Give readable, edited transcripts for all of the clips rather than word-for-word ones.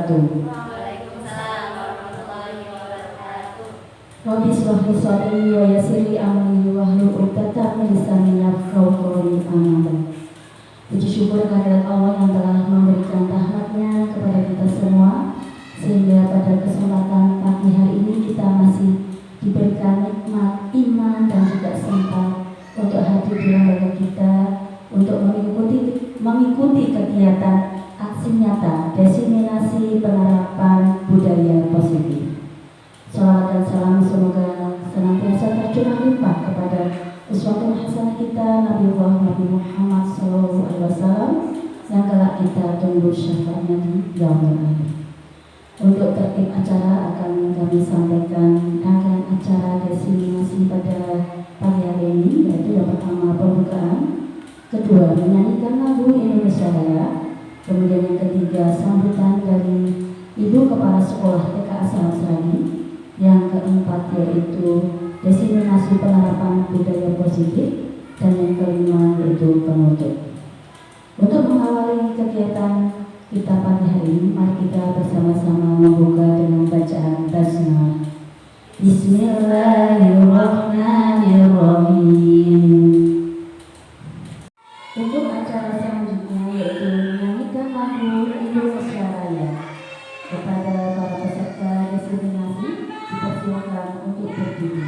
wabarakatuh. Waalaikumsalam warahmatullahi wabarakatuh. Rabbi shrah li sadri wa yassir li amri wahlul 'uqdatam min lisani yafqahu qawli. Amin. Puji syukur kehadirat Allah yang telah memberikan rahmat-Nya kepada kita semua, sehingga pada kesempatan pagi hari ini kita masih diberikan nikmat iman dan juga sempat untuk hadir di lembaga kita untuk mengikuti kegiatan aksi nyata diseminasi penerapan budaya positif. Salawat dan salam semoga senantiasa tercurah limpah kepada uswatun hasanah kita Nabi Muhammad SAW yang kelak kita tunggu syafaatnya di yaumil akhir. Untuk tertib acara akan kami sampaikan rangkaian acara diseminasi pada pagi hari ini, yaitu yang pertama pembukaan, kedua menyanyikan lagu Indonesia Raya, kemudian yang ketiga sambutan dari Ibu Kepala Sekolah TK Asal Serani, yang keempat yaitu diseminasi penerapan budaya positif, dan yang kelima yaitu penutup. Untuk mengawali kegiatan kita pagi hari ini, mari kita bersama-sama membuka dengan bacaan basmalah. Bismillahirrahmanirrahim. Untuk acara selanjutnya yaitu menyanyikan lagu Indonesia Raya. Kepada para peserta diseminasi dipersilakan untuk berdiri.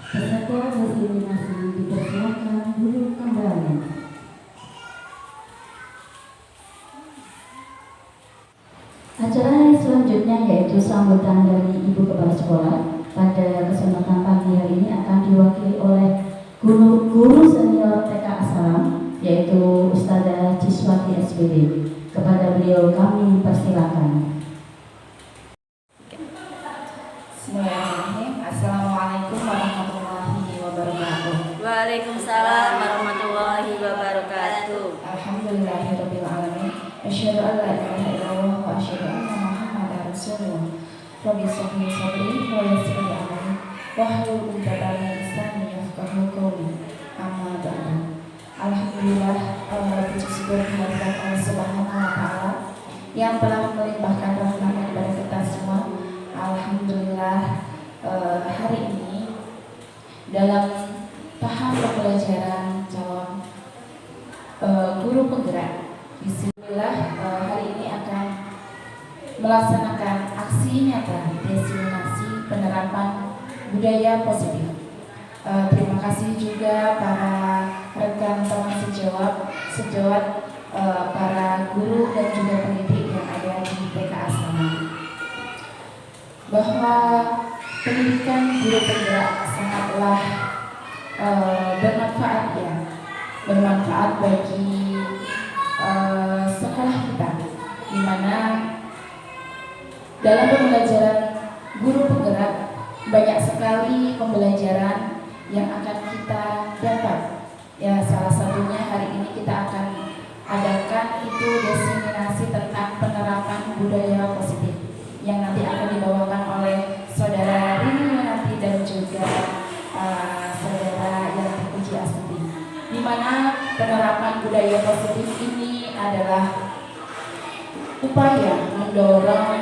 Peserta diseminasi dipersilakan duduk kembali. Acara yang selanjutnya yaitu sambutan dari Ibu Kepala Sekolah. Pada kesempatan pagi hari ini akan diwakili oleh guru senior TK Asalam, yaitu Ustazah Ciswati SPD. Kepada beliau kami persilakan. Bismillahirrahmanirrahim. Assalamualaikum warahmatullahi wabarakatuh. Waalaikumsalam warahmatullahi wabarakatuh. Alhamdulillahirabbil alamin. Asyhadu an la ilaha illallah wa asyhadu anna Muhammadar Rasulullah. Rabbi shrah li sadri wa yassir li amri wahlul 'uqdatam min lisani yafqahu qawli. Amma ba'du. Alhamdulillah, puji syukur kehadirat Allah Subhanahu wa taala yang telah melimpahkan rahmat kepada kita semua. Alhamdulillah, hari ini dalam tahap pembelajaran calon guru penggerak, bismillah, hari ini akan melaksanakan aksi nyata diseminasi penerapan budaya positif. Terima kasih juga para rekan teman sejawat para guru dan juga pendidik yang ada di TK Asal bahwa pendidikan guru penggerak sangatlah bermanfaat ya, bermanfaat bagi sekolah kita, di mana dalam pembelajaran guru penggerak banyak sekali pembelajaran yang akan kita dapat. Ya, salah satunya hari ini kita akan adakan itu diseminasi tentang penerapan budaya positif yang nanti akan dibawakan oleh saudara Rini Yanti dan juga saudara Yanti Puji Astuti, di mana penerapan budaya positif ini adalah upaya mendorong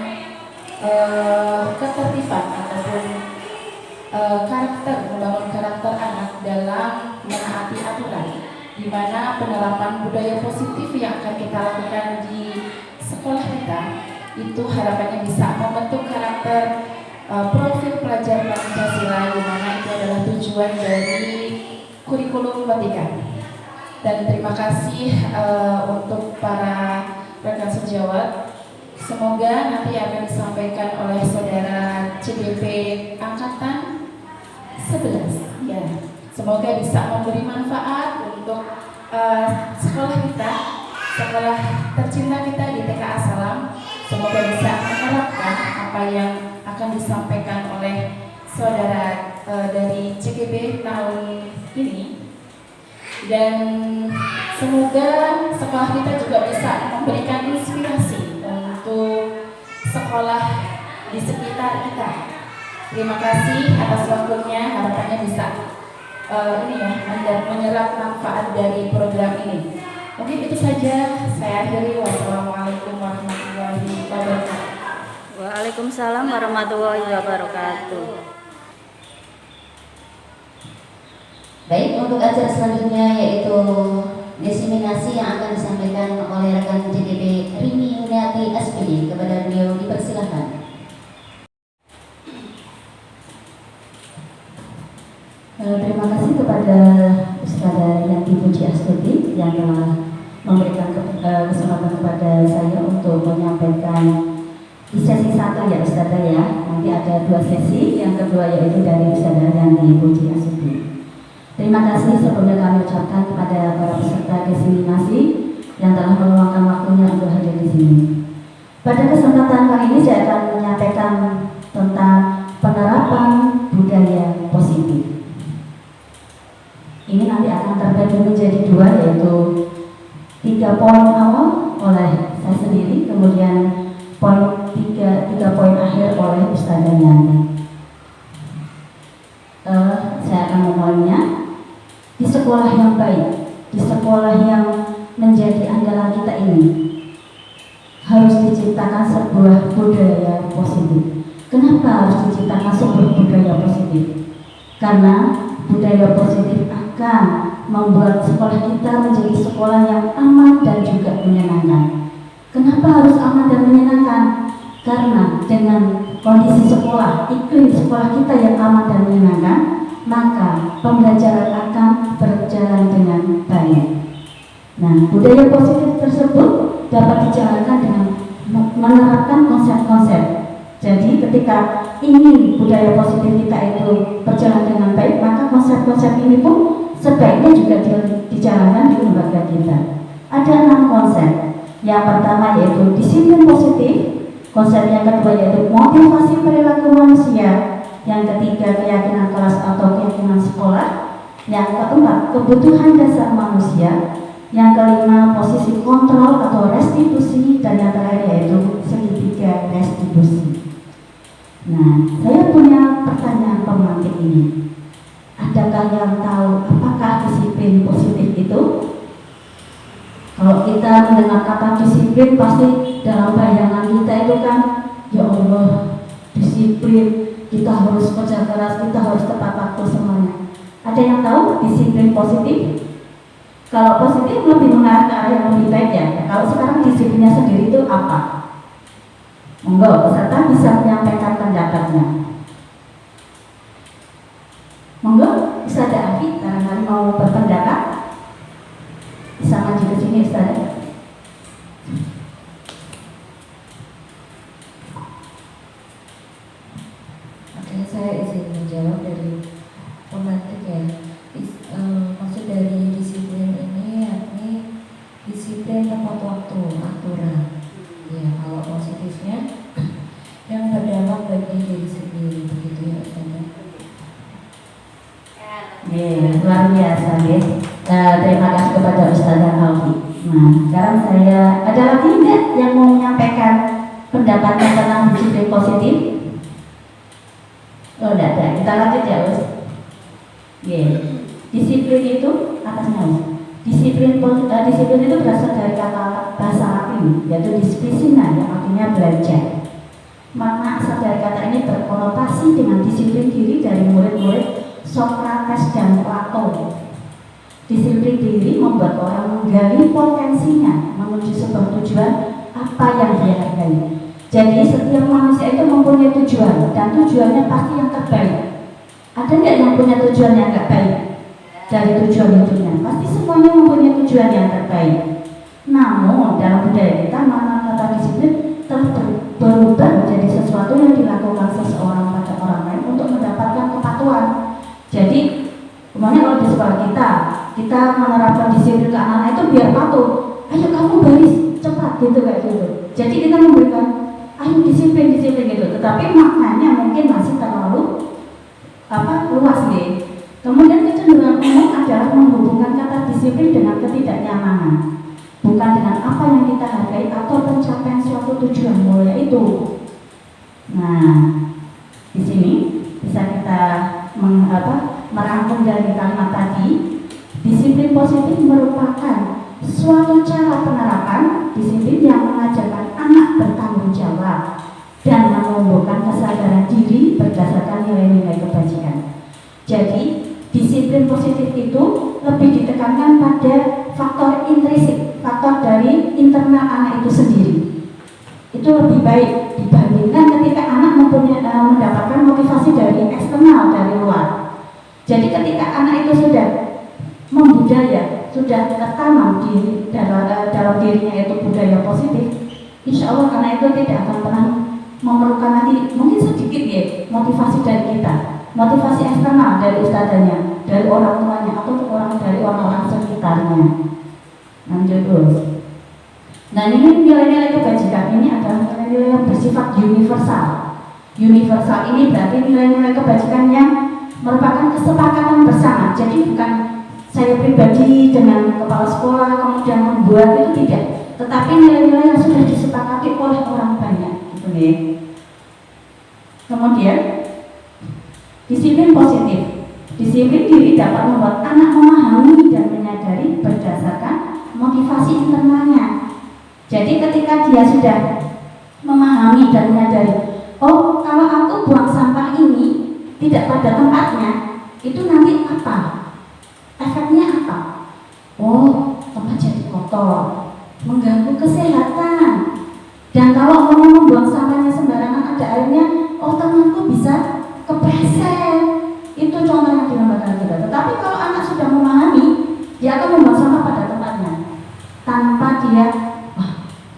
ketertiban ataupun membangun karakter anak dalam menaati aturan, di mana penerapan budaya positif yang akan kita lakukan di sekolah kita itu harapannya bisa membentuk karakter profil pelajar Pancasila, di mana itu adalah tujuan dari kurikulum Merdeka. Dan terima kasih untuk para rekan sejawat. Semoga nanti akan disampaikan oleh saudara CDP Angkatan 11 ya. Semoga bisa memberi manfaat untuk sekolah kita, sekolah tercinta kita di TKA Salam. Semoga bisa menerapkan apa yang akan disampaikan oleh saudara dari CGB tahun ini, dan semoga sekolah kita juga bisa memberikan inspirasi untuk sekolah di sekitar kita. Terima kasih atas waktunya, harapannya bisa menyerap manfaat dari program ini. Mungkin itu saja, saya akhiri. Wassalamualaikum warahmatullahi wabarakatuh. Waalaikumsalam warahmatullahi wabarakatuh. Baik, untuk acara selanjutnya yaitu diseminasi yang akan disampaikan oleh rekan CDP Rini Yuniati SPD. Kepada beliau dipersilakan. Terima kasih kepada Ustazah Yanti Puji Astuti yang telah memberikan kesempatan kepada saya untuk menyampaikan di sesi 1 ya Ustazah ya. Nanti ada 2 sesi, yang kedua yaitu dari Ustazah Yanti Puji Astuti. Terima kasih sebelumnya kami ucapkan kepada para peserta diseminasi yang telah meluangkan waktunya untuk hadir di sini. Pada kesempatan kali ini saya akan menyampaikan tentang penerapan budaya positif. Ini nanti akan terbagi menjadi 2, yaitu 3 poin awal oleh saya sendiri, kemudian tiga poin akhir oleh Ustazah Yanti. Saya akan memulainya. Di sekolah yang baik, di sekolah yang menjadi andalan kita ini, harus diciptakan sebuah budaya positif. Kenapa harus diciptakan sebuah budaya positif? Karena budaya positif akan membuat sekolah kita menjadi sekolah yang aman dan juga menyenangkan. Kenapa harus aman dan menyenangkan? Karena dengan kondisi sekolah, iklim sekolah kita yang aman dan menyenangkan, maka pembelajaran akan berjalan dengan baik. Nah, budaya positif tersebut dapat dijalankan dengan menerapkan konsep-konsep. Jadi ketika ingin budaya positif kita itu berjalan dengan baik, maka konsep-konsep ini pun sebaiknya juga dijalankan di lembaga kita. Ada 6 konsep. Yang pertama yaitu disiplin positif, konsep yang kedua yaitu motivasi perilaku manusia, yang ketiga keyakinan kelas atau keyakinan sekolah, yang keempat kebutuhan dasar manusia, yang kelima posisi kontrol atau restitusi, dan yang terakhir yaitu segitiga restitusi. Nah, saya punya pertanyaan pemantik ini. Adakah yang tahu apakah disiplin positif itu? Kalau kita mendengar kata disiplin, pasti dalam bayangan kita itu kan, ya Allah, disiplin, kita harus kerja keras, kita harus tepat waktu semuanya. Ada yang tahu disiplin positif? Kalau positif lebih mengarah ke arah yang lebih baik ya. Kalau sekarang disiplinnya sendiri itu apa? Monggo peserta bisa menyampaikan pendapatnya. Monggo, bisa ada Afi, barangkali mau berpendapat. Bisa maju ke sini, Ustaz. saya. Ada lagi enggak yang mau menyampaikan pendapatnya tentang disiplin positif? Oh, enggak ada. Kita lanjut ya, Us. Disiplin itu atasnya, Us. Disiplin itu berasal dari kata bahasa Latin, yaitu disciplina, yang artinya belajar. Makna asal dari kata ini berkonotasi dengan disiplin diri dari murid-murid Socrates dan Plato. Disiplin diri membuat orang menggali potensinya menuju sebuah tujuan apa yang dia hargai. Jadi setiap manusia itu mempunyai tujuan, dan tujuannya pasti yang terbaik. Ada nggak yang punya tujuan yang terbaik dari tujuan hidupnya? Pasti semuanya mempunyai tujuan yang terbaik. Namun dalam budaya kita, makna kata disiplin telah berubah menjadi sesuatu yang dilakukan seseorang pada orang lain untuk mendapatkan kepatuhan. Jadi kemarin kalau di sekolah kita menerapkan disiplin ke anak-anak itu biar patuh. Ayo kamu baris cepat gitu, kayak gitu. Jadi kita memberikan ayo disiplin gitu. Tetapi maknanya mungkin masih terlalu luas nih. Kemudian kecenderungan umum adalah menghubungkan kata disiplin dengan ketidaknyamanan, bukan dengan apa yang kita hargai atau pencapaian suatu tujuan mulia itu. Nah, di sini bisa kita merangkum dari kalimat tadi. Disiplin positif merupakan suatu cara penerapan disiplin yang mengajarkan anak bertanggung jawab dan menumbuhkan kesadaran diri berdasarkan nilai-nilai kebajikan. Jadi, disiplin positif itu lebih ditekankan pada faktor intrinsik, faktor dari internal anak itu sendiri. Itu lebih baik dibandingkan ketika anak mendapatkan motivasi dari eksternal, dari luar. Jadi ketika anak itu sudah membudaya, sudah tertanam di dalam dirinya itu budaya positif, insya Allah anak itu tidak akan pernah memerlukan nanti mungkin sedikit ya motivasi dari kita, motivasi eksternal dari ustadzanya, dari orang tuanya, atau dari orang-orang sekitarnya. Lanjut terus. Nah, ini nilai-nilai kebajikan ini adalah nilai-nilai yang bersifat universal. Universal ini berarti nilai-nilai kebajikan yang merupakan kesepakatan bersama. Jadi bukan saya pribadi dengan kepala sekolah kemudian membuat, itu tidak, tetapi nilai-nilai yang sudah disepakati oleh orang banyak, gitu nih. Kemudian disiplin positif. Disiplin diri dapat membuat anak memahami dan menyadari berdasarkan motivasi internalnya. Jadi ketika dia sudah memahami dan menyadari, oh kalau aku buang sampah ini tidak pada tempatnya, itu nanti apa? Efeknya apa? Oh, tempat jadi kotor, mengganggu kesehatan. Dan kalau mau membuang sampahnya sembarangan ada airnya, oh tanganku bisa kepleset. Itu contohnya di lembaga kita. Tetapi kalau anak sudah memahami, dia akan membuang sampah pada tempatnya, tanpa dia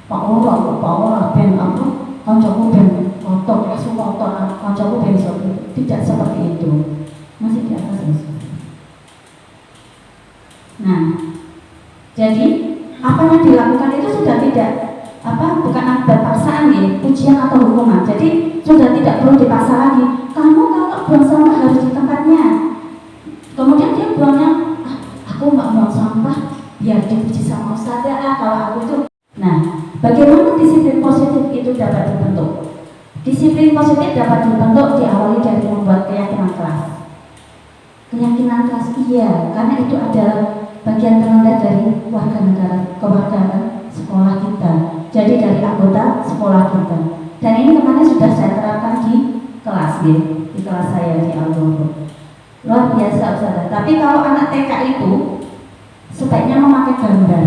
Pak Allah ben apa? Kancaku ben kotor, langsung kotor, kancaku ben sopi. Tidak seperti itu. Masih di atas terus. Nah, jadi apa yang dilakukan itu sudah tidak bukan ada paksaan ya, pujian atau hukuman. Jadi sudah tidak perlu dipaksa lagi. Kamu kalau buang sampah harus di tempatnya. Kemudian dia buangnya, aku nggak buang sampah, biar dipuji sama ustadzah. Kalau aku itu, nah, bagaimana disiplin positif itu dapat dibentuk? Disiplin positif dapat dibentuk diawali dari membuat keyakinan kelas. Keyakinan kelas iya, karena itu adalah bagian terendah dari warga negara, kewarganegaraan sekolah kita. Jadi dari anggota sekolah kita. Dan ini kemarin sudah saya terapkan di kelas di kelas saya di Al-Ghurur. Luar biasa Ustazah. Tapi kalau anak TK itu sebaiknya memakai gambar.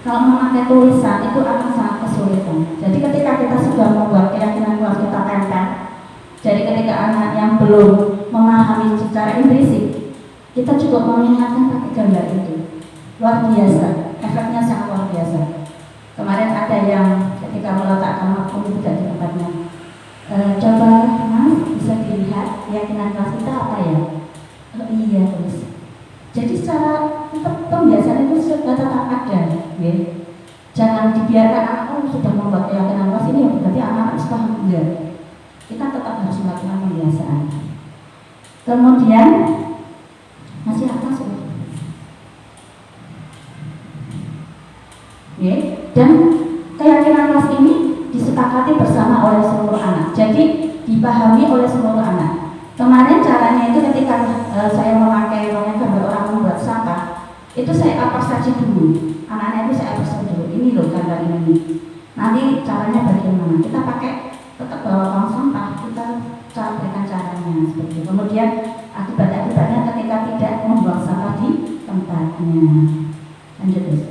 Kalau memakai tulisan itu akan sangat kesulitan. Jadi ketika kita sudah membuat keyakinan kelas kita tempel, jadi ketika anak yang belum memahami secara implisit, kita cukup mengingatkan pakai gambar itu. Luar biasa, efeknya sangat luar biasa. Kemarin ada yang ketika meletakkan maupun tidak di tempatnya, coba Mas bisa dilihat keyakinan kelas kita apa ya? Oh, iya terus. Jadi secara pembiasaan itu sudah tetap ada, ya. Jangan dibiarkan anak sudah membuat keyakinan kelas ini, berarti anak sudah enggak. Kita tetap harus melakukan pembiasaan. Kemudian masih apa sih? Dan keyakinan kelas ini disepakati bersama oleh seluruh anak. Jadi dipahami oleh seluruh anak. Kemarin caranya itu ketika saya memakai gambar orang membuat sampah, itu saya apresiasi dulu. Anak-anak itu saya apresiasi dulu. Ini loh gambar ini. Nanti caranya bagaimana? Kita pakai tetap bawa tong sampah, kita cara berikan caranya seperti itu. Kemudian akibat-akibatnya ketika tidak membuang sampah di tempatnya. Lanjut terus.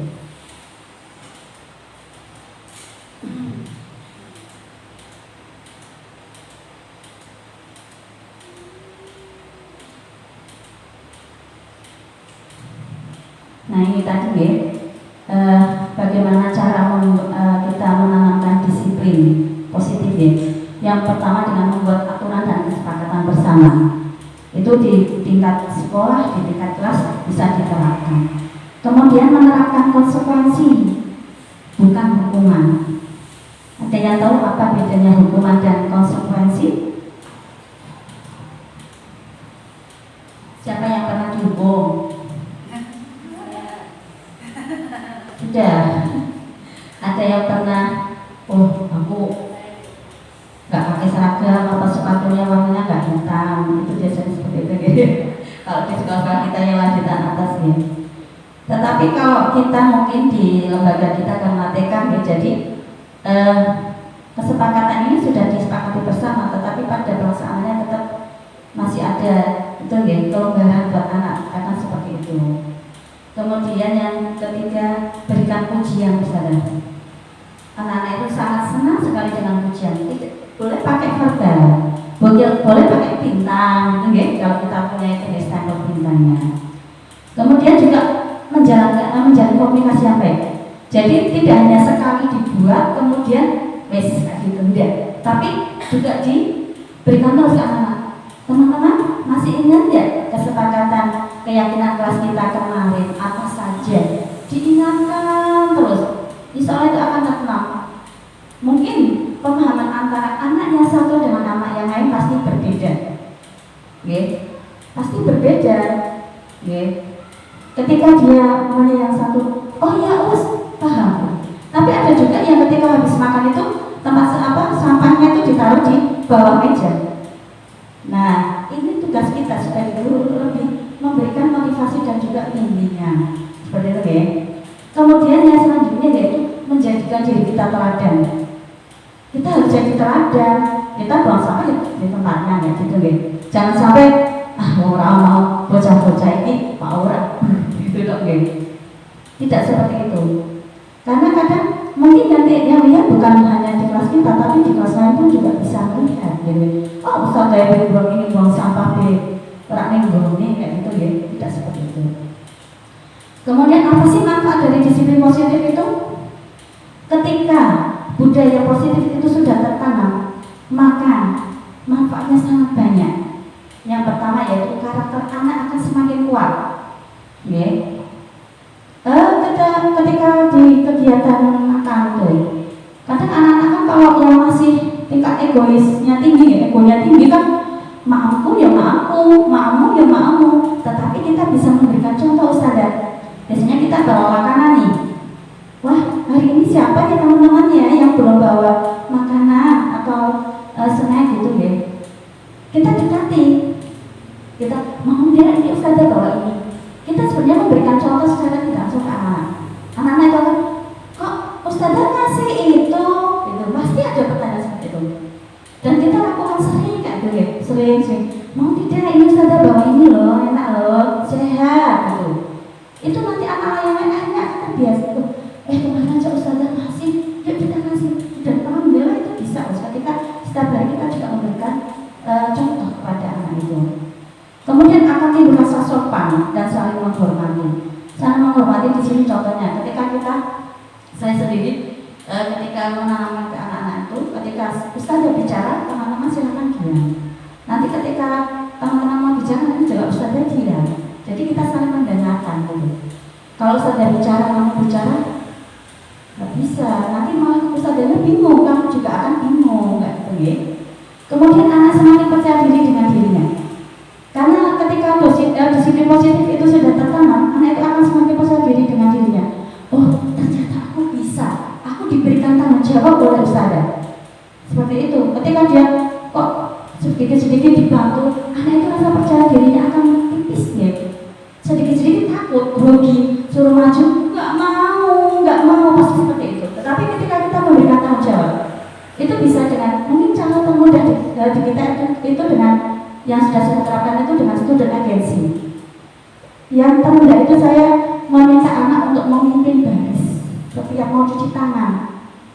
Nah ini tadi ya, bagaimana cara kita menanamkan disiplin positif ya. Yang pertama dengan membuat aturan dan kesepakatan bersama. Itu di tingkat sekolah, di tingkat kelas bisa diterapkan. Kemudian menerapkan konsekuensi, bukan hukuman. Ada yang tahu apa bedanya hukuman dan konsekuensi? Siapa yang pernah dihukum? Sudah. Ada yang pernah, oh aku nggak pakai seragam atau sepatunya warnanya nggak hitam, itu biasanya seperti itu gitu. Kalau di sekolah kita yang lanjutan atas ya. Tetapi kalau kita mungkin di lembaga kita karena TK ya, jadi kesepakatan ini sudah disepakati bersama, tetapi pada pelaksanaannya tetap masih ada itu ya kelonggaran buat anak karena seperti itu. Kemudian yang ketiga, berikan pujian misalnya. Anak-anak itu sangat senang sekali dengan pujian. Boleh pakai verbal, boleh pakai bintang, gitu, kalau kita punya itu stempel bintangnya. Kemudian juga menjalin komunikasi yang baik. Jadi tidak hanya sekali dibuat kemudian wes gitu enggak, tapi juga diberikan terus ke anak-anak. Teman-teman masih ingat ya kesepakatan keyakinan kelas kita kemarin apa saja? Diingatkan terus. Insya Allah itu akan terkenal. Mungkin pemahaman antara anak yang satu dengan anak yang lain pasti berbeda. Pasti berbeda. Ketika dia mulai yang satu, oh ya us, paham. Tapi ada juga yang ketika habis makan itu tempat sampahnya itu ditaruh di bawah meja. Nah, ini tugas kita sebagai guru lebih memberikan motivasi dan juga bimbingan. Seperti itu ya. Kemudian yang selanjutnya yaitu menjadikan diri kita teladan. Kita harus jadi teladan. Kita buang sampah ya di tempatnya ya gitu ya. Jangan sampai orang mau bocah-bocah ini mau orang gitu dong ya. Tidak seperti itu. Karena kadang mungkin nanti yang lihat bukan hanya di kelas kita, tapi di kelas lain pun juga bisa melihat gitu. Oh, bisa kayak buang ini buang sampah di orang yang buang ini kayak gitu ya. Tidak seperti itu. Kemudian apa sih manfaat dari disiplin positif itu? Ketika budaya positif itu sudah tertanam, maka manfaatnya sangat banyak. Yang pertama yaitu karakter anak akan semakin kuat. Ketika di kegiatan makan tuh, kadang anak-anak kan kalau yang masih tingkat egoisnya tinggi, egonya tinggi kan, maafku ya maafku, maafmu ya maafmu. Tetapi kita bisa memberikan contoh Ustazah. Biasanya kita bawa makanan nih. Wah, hari ini siapa ya teman-temannya yang belum bawa makanan atau snack gitu ya? Kita dekati. Kita mau dia ini Ustazah bawa ini. Kita sebenarnya memberikan contoh secara tidak langsung ke anak. Anak-anak itu kan, kok Ustazah ngasih itu? Gitu. Pasti ada pertanyaan seperti itu. Dan kita lakukan sering kayak gitu ya, sering. Mau tidak ini Ustazah bawa ini loh, enak loh, sehat gitu. Itu nanti anak yang lain-lainnya akan terbiasa tuh. Kemana aja Ustazah ngasih, yuk kita ngasih. Dan alhamdulillah itu bisa. Ketika setiap hari kita juga memberikan contoh kepada anak itu. Kemudian akan timbul rasa sopan dan saling menghormati. Saling menghormati di sini contohnya. Ketika saya sendiri ketika menanamkan ke anak-anak itu, ketika Ustazah bicara, teman-teman silakan diam. Nanti ketika teman-teman mau bicara, nanti juga Ustazah diam. Jadi kita saling mendengarkan gitu. Kalau Ustazah bicara, kamu bicara, nggak bisa. Nanti malah Ustazahnya bingung, kamu juga akan bingung, nggak gitu ya. Kemudian anak semakin percaya diri dengan dirinya. Karena ketika disiplin positif itu sudah tertanam, anak itu akan semakin percaya diri dengan dirinya. Oh, ternyata aku bisa. tanggung jawab oleh ustazah. Seperti itu. Ketika dia kok sedikit-sedikit dibantu, anak itu rasa percaya dirinya akan tipis ya. Sedikit-sedikit takut, grogi, suruh maju, nggak mau pasti seperti itu. Tetapi ketika kita memberikan tanggung jawab, itu bisa dengan mungkin cara termudah di kita itu dengan yang sudah saya terapkan itu dengan student agency. Yang termudah itu saya meminta anak untuk memimpin baris setiap mau cuci tangan.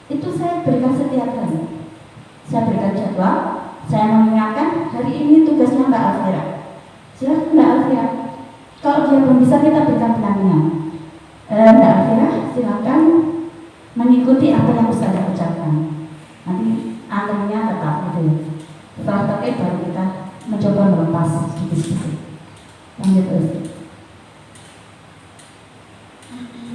Itu saya berikan setiap hari. Saya berikan jadwal, saya mengingatkan hari ini tugasnya Mbak Alfira. Silahkan Mbak Alfira. Kalau dia belum bisa kita berikan pendampingan. Mbak Alfira, silakan mengikuti apa yang Ustazah ucapkan. Nanti antrinya tetap gitu. Setelah terkait baru kita mencoba melepas sedikit-sedikit. Lanjut terus.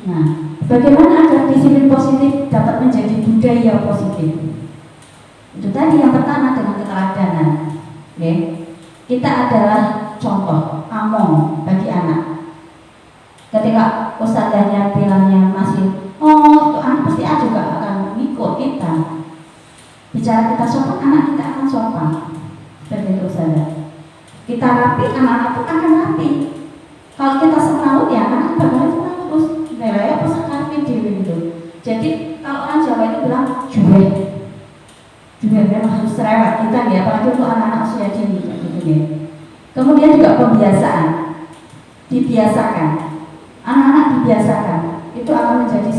Nah, bagaimana agar disiplin positif dapat menjadi budaya positif? Itu tadi yang pertama dengan keteladanan. Okay. Kita adalah contoh among bagi anak. Ketika ustazahnya bilangnya masih, oh itu anak pasti juga akan ikut kita. Bicara kita sopan, anak kita akan sopan. Seperti itu ustazah. Kita rapi, anak-anak pun akan rapi. Kalau kita semrawut ya anak bakal semrawut terus. Nilainya pusat rapi diri gitu. Jadi kalau orang Jawa itu bilang juga memang harus cerewet kita ya, apalagi untuk anak-anak usia dini gitu ya. Kemudian juga pembiasaan, dibiasakan, anak-anak dibiasakan, itu akan menjadi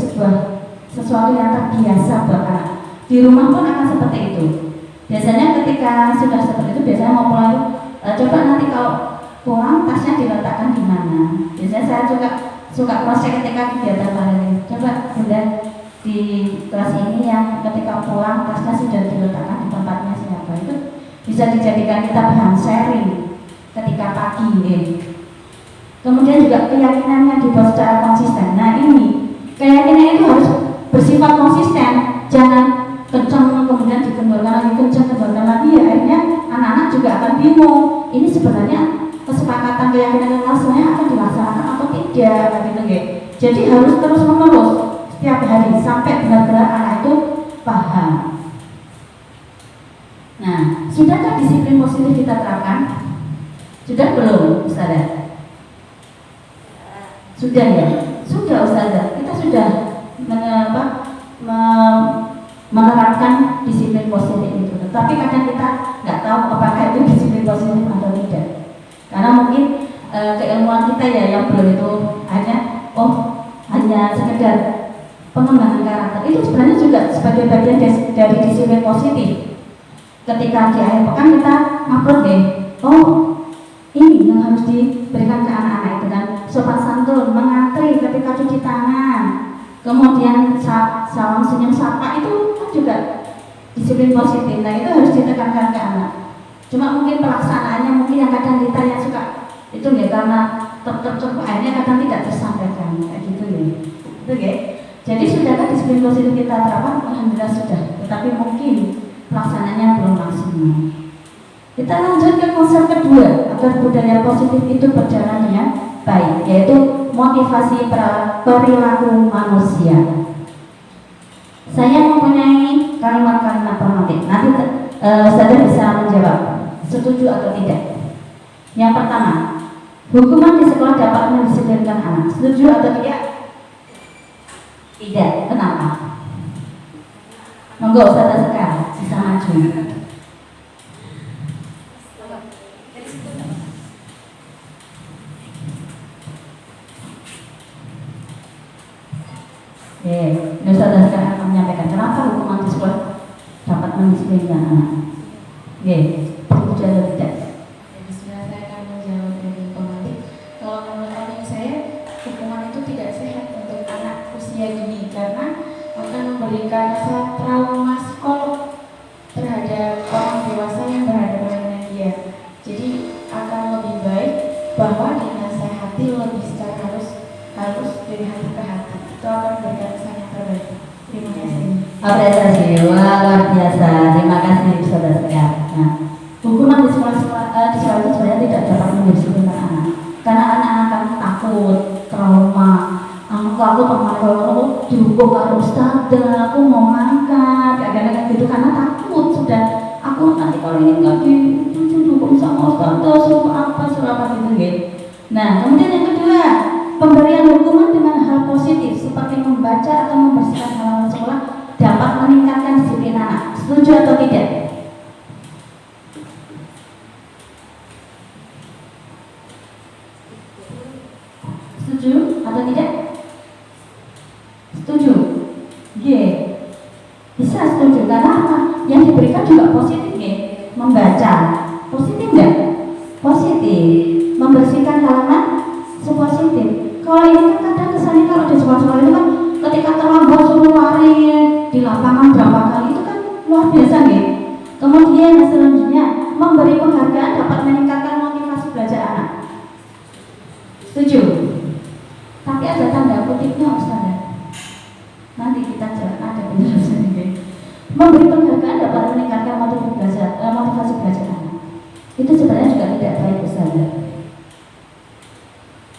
sesuatu yang terbiasa buat anak. Di rumah pun akan seperti itu. Biasanya ketika sudah seperti itu, biasanya mau pulang, coba nanti kalau pulang tasnya diletakkan di mana. Biasanya saya juga suka proses ketika kegiatan hari. Coba bunda di kelas ini yang ketika pulang tasnya sudah diletakkan di tempatnya siapa, itu bisa dijadikan kita bahan sharing ketika pagi ya. Kemudian juga keyakinannya dibuat secara konsisten. Nah ini keyakinan itu harus bersifat konsisten, jangan kencang kemudian dikendorkan lagi, kencang lagi ya, akhirnya anak-anak juga akan bingung ini sebenarnya kesepakatan keyakinan yang semuanya akan dilaksanakan atau tidak gitu ya. Jadi harus terus menerus setiap hari sampai benar-benar anak itu paham. Nah, sudahkah disiplin positif kita terapkan? Sudah belum, Ustazah? Sudah ya? Sudah Ustazah. Kita sudah menerapkan disiplin positif itu. Tetapi kadang kita nggak tahu apakah itu disiplin positif atau tidak. Karena mungkin keilmuan kita ya yang belum itu hanya sekedar pengembangan karakter. Itu sebenarnya juga sebagai bagian dari disiplin positif. Ketika di akhir pekan kita upload deh, ini yang harus diberikan ke anak-anak itu kan, sopan santun, mengantri ketika cuci tangan, kemudian salam senyum sapa, itu kan juga disiplin positif. Nah itu harus ditekankan ke anak. Cuma mungkin pelaksanaannya mungkin yang kadang kita yang suka itu ya karena akhirnya kadang tidak tersampaikan kayak gitu ya. Itu ya. Jadi sudahkah disiplin positif kita terapkan? Alhamdulillah sudah. Tetapi mungkin pelaksananya belum maksimal. Kita lanjut ke konsep kedua agar budaya positif itu berjalan dengan baik, yaitu motivasi perilaku manusia. Saya mempunyai kalimat-kalimat pemantik. Nanti saudara bisa menjawab setuju atau tidak. Yang pertama, hukuman di sekolah dapat mendisiplinkan anak. Setuju atau tidak? Tidak. Kenapa? Monggo saudara sekarang bisa maju. Ini saudara sekarang akan menyampaikan kenapa hukuman di sekolah dapat mendisiplinkan anak. Setuju atau tidak? Sebenarnya saya akan menjawab dari pemantik. Kalau menurut opini saya, hukuman itu tidak sehat untuk anak usia dini karena akan memberikan rasa trauma psikolog terhadap orang dewasa yang berhadapan dengan dia. Jadi akan lebih baik bahwa dinasehati lebih secara harus dari hati ke hati. Itu akan memberikan kesan yang terbaik. Terima kasih. Apresiasi, luar biasa. Terima kasih saudara sekalian. Nah, hukuman di sekolah itu sebenarnya tidak dapat mendisiplinkan anak, karena anak-anak akan takut, trauma. Aku pernah kalau didukung karo ustadzah, aku mau mangkat, kadang-kadang gitu karena takut sudah aku nanti kalau ini nggak didukung sama ustadzah suruh apa gitu gitu. Nah kemudian yang kedua, pemberian hukuman dengan hal positif seperti membaca atau membersihkan halaman sekolah dapat meningkatkan disiplin anak. Setuju atau tidak? Setuju atau tidak? Setuju? G. Bisa setuju karena apa? Yang diberikan juga positif G. Membaca positif enggak? Positif. Membersihkan halaman sepositif. Kalau ini kan kadang kesannya kalau di sekolah-sekolah itu kan ketika terlambat suruh lari di lapangan berapa kali itu kan luar biasa G. Kemudian selanjutnya memberi penghargaan dapat meningkatkan motivasi belajar anak. Setuju? Tapi ada tanda kutipnya Ustazah. Nanti kita ada penjelasan ini. Memberi penghargaan dapat meningkatkan motivasi belajar anak. Itu sebenarnya juga tidak baik Ustazah.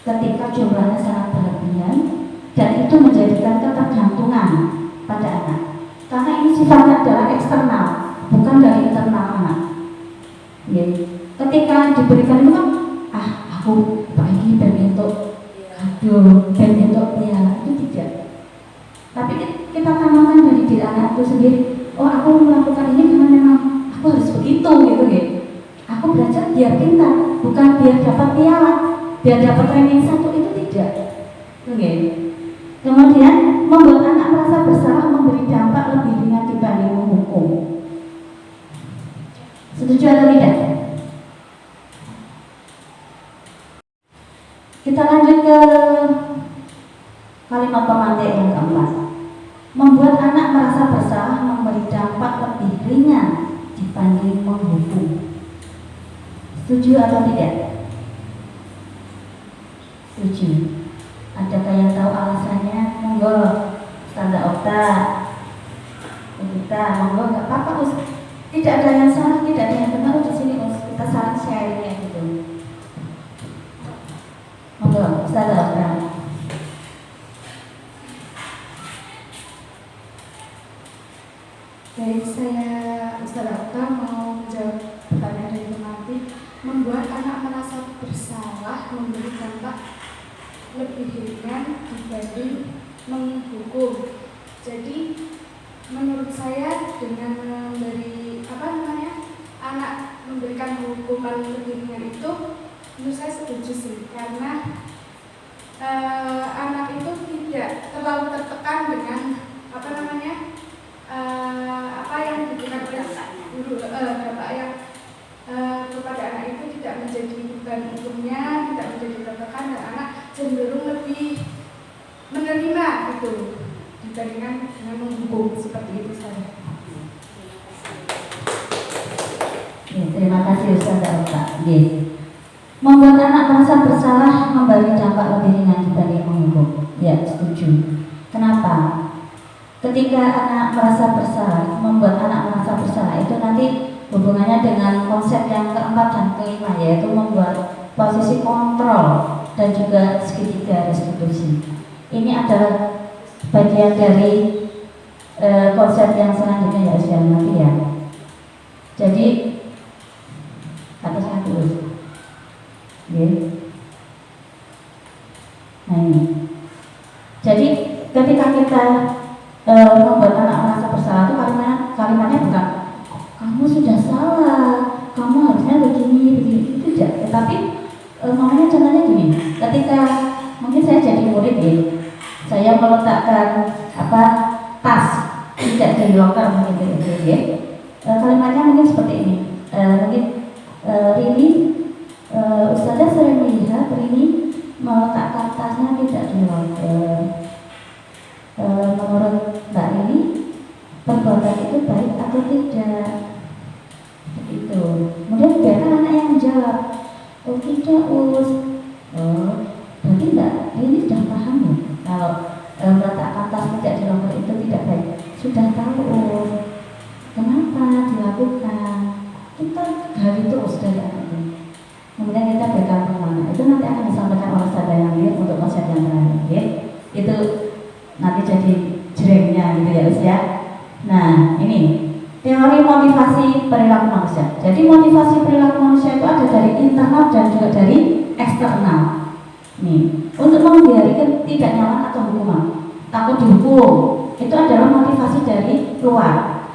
Ketika jumlahnya sangat berlebihan dan itu menjadikan ketergantungan pada anak. Karena ini sifatnya adalah eksternal, bukan dari internal anak. Ya. Ketika diberikan itu kan, aku pagi bentuk bentuk ya itu tidak. Tapi kita tanamkan dari diri anak itu sendiri. Oh aku melakukan ini karena memang aku harus begitu gitu ya. Aku belajar biar pintar, bukan biar dapat piala, biar dapat ranking 1 itu tidak. Oke. Kemudian membuat anak merasa bersalah memberi dampak lebih ringan dibanding menghukum. Setuju atau tidak? Kita lanjut ke kalimat pemantik yang keempat. Membuat anak merasa bersalah memberi dampak lebih ringan dibanding menghukum. Setuju atau tidak? Setuju. Adakah yang tahu alasannya? Monggo, Tanda Okta. Kita monggo, nggak apa-apa Us. Tidak ada yang salah, tidak ada yang benar di sini Us. Kita saling sharing ya gitu. Monggo, Tanda Okta. Baik, saya Ustazah Okta mau menjawab pertanyaan dari pemantik. Membuat anak merasa bersalah memberi dampak lebih ringan dibanding menghukum. Jadi menurut saya dengan memberi anak memberikan hukuman lebih ringan itu, menurut saya setuju sih, karena anak itu tidak terlalu tertekan dengan apa yang diberikan oleh guru, dampak yang kepada anak itu tidak menjadi beban hukumnya, tidak menjadi tertekan, dan anak cenderung lebih menerima itu dibandingkan dengan menghukum seperti itu saja. Ya, terima kasih Ustazah Okta. Membuat anak merasa bersalah memberi dampak lebih ringan dibanding menghukum. Ya, setuju. Kenapa? Ketika anak merasa bersalah, membuat anak merasa bersalah itu nanti hubungannya dengan konsep yang keempat dan kelima, yaitu membuat posisi kontrol dan juga segitiga restitusi. Ini adalah bagian dari konsep yang selanjutnya ya sudah nanti ya. Jadi atasnya terus. Nah ini. Jadi ketika kita membuat anak merasa bersalah itu kalimatnya bukan kamu sudah salah, kamu harusnya begini tidak. Tetapi makanya contohnya gini, ketika mungkin saya jadi murid ya, saya meletakkan tas tidak di loker mungkin ya. Kalimatnya mungkin seperti ini. Mungkin Rini, Ustazah sering melihat Rini meletakkan tasnya tidak di loker. Menurut Mbak Rini, perbuatan itu baik atau tidak? Begitu. Kemudian biarkan anak yang menjawab. Oh tidak Us. Berarti Mbak Rini sudah paham ya kalau meletakkan tas tidak di loker itu tidak baik. Sudah tahu Us. Kenapa dilakukan? Kita gali terus dari anak itu. Kemudian kita berikan pengulangan. Itu nanti akan disampaikan oleh saudara yang lain untuk konsep yang terakhir. Ya. Itu nanti jadi ya. Nah, ini teori motivasi perilaku manusia. Jadi motivasi perilaku manusia itu ada dari internal dan juga dari eksternal. Nih, untuk menghindari tidak nyaman atau hukuman, takut dihukum, itu adalah motivasi dari luar.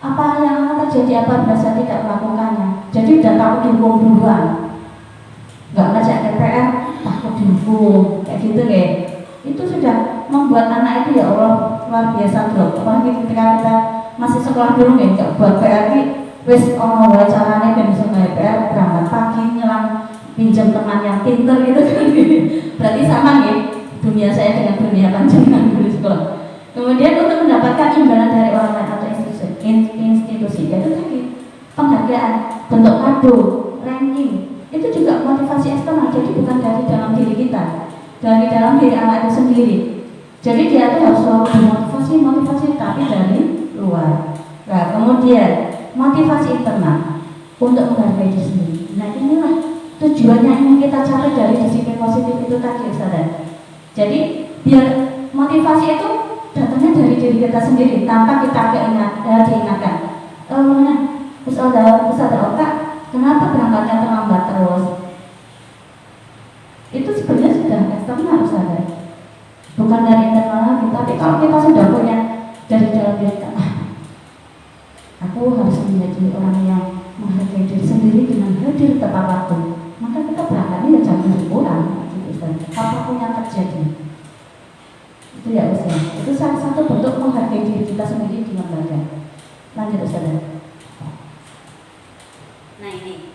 Apa yang akan terjadi apabila saya tidak melakukannya? Jadi udah takut dihukum duluan, nggak ngajak DPR, takut dihukum, kayak gitu ya. Itu sudah membuat anak itu ya Allah luar biasa loh. Apalagi ketika kita masih sekolah dulu ya, nggak buat PR wes ono wae carane ben iso gawe PR, berangkat pagi nyelang pinjam teman yang pinter gitu kan. Berarti sama nih dunia saya dengan dunia panjenengan dulu sekolah. Kemudian untuk mendapatkan imbalan dari orang lain atau institusi yaitu tadi penghargaan, bentuk kado, ranking, itu juga motivasi eksternal. Jadi bukan dari dalam diri kita, dari dalam diri anak itu sendiri. Jadi dia itu harus selalu motivasi tapi dari luar. Nah, kemudian motivasi internal untuk menghargai diri sendiri. Nah, inilah tujuannya yang kita capai dari disiplin positif itu tadi, saudara. Jadi biar motivasi itu datangnya dari diri kita sendiri tanpa kita diingatkan. Ustaz Oka, kenapa berangkatnya terlambat terus? Itu sebenarnya sudah eksternal, saudara. Bukan dari internal kita, tapi kalau kita sudah punya dari dalam diri kita, aku harus menjadi orang yang menghargai diri sendiri dengan hadir tepat waktu, maka kita berangkatnya jam 7 kurang, apapun yang terjadi. Itu ya usia. Itu salah satu bentuk menghargai diri kita sendiri di lembaga. Lanjut saudara. Nah ini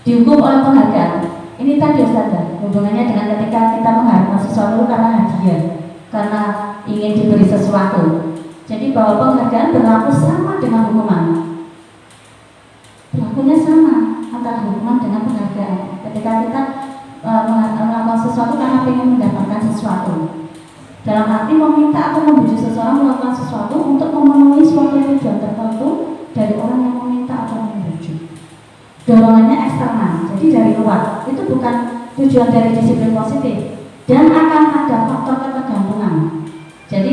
Dihukum oleh penghargaan. Ini tadi saudara, hubungannya dengan ketika kita menghargai sesuatu karena hadiah, karena ingin diberi sesuatu. Jadi bahwa penghargaan berlaku sama dengan hukuman. Berlakunya sama antara hukuman dengan penghargaan. Ketika kita melakukan sesuatu karena ingin mendapatkan sesuatu, dalam arti meminta atau membujuk seseorang melakukan sesuatu untuk memenuhi suatu tujuan tertentu dari orang yang meminta atau membujuk. Dorongannya eksternal, jadi dari luar. Itu bukan tujuan dari disiplin positif, dan akan ada faktor ketergantungan. Jadi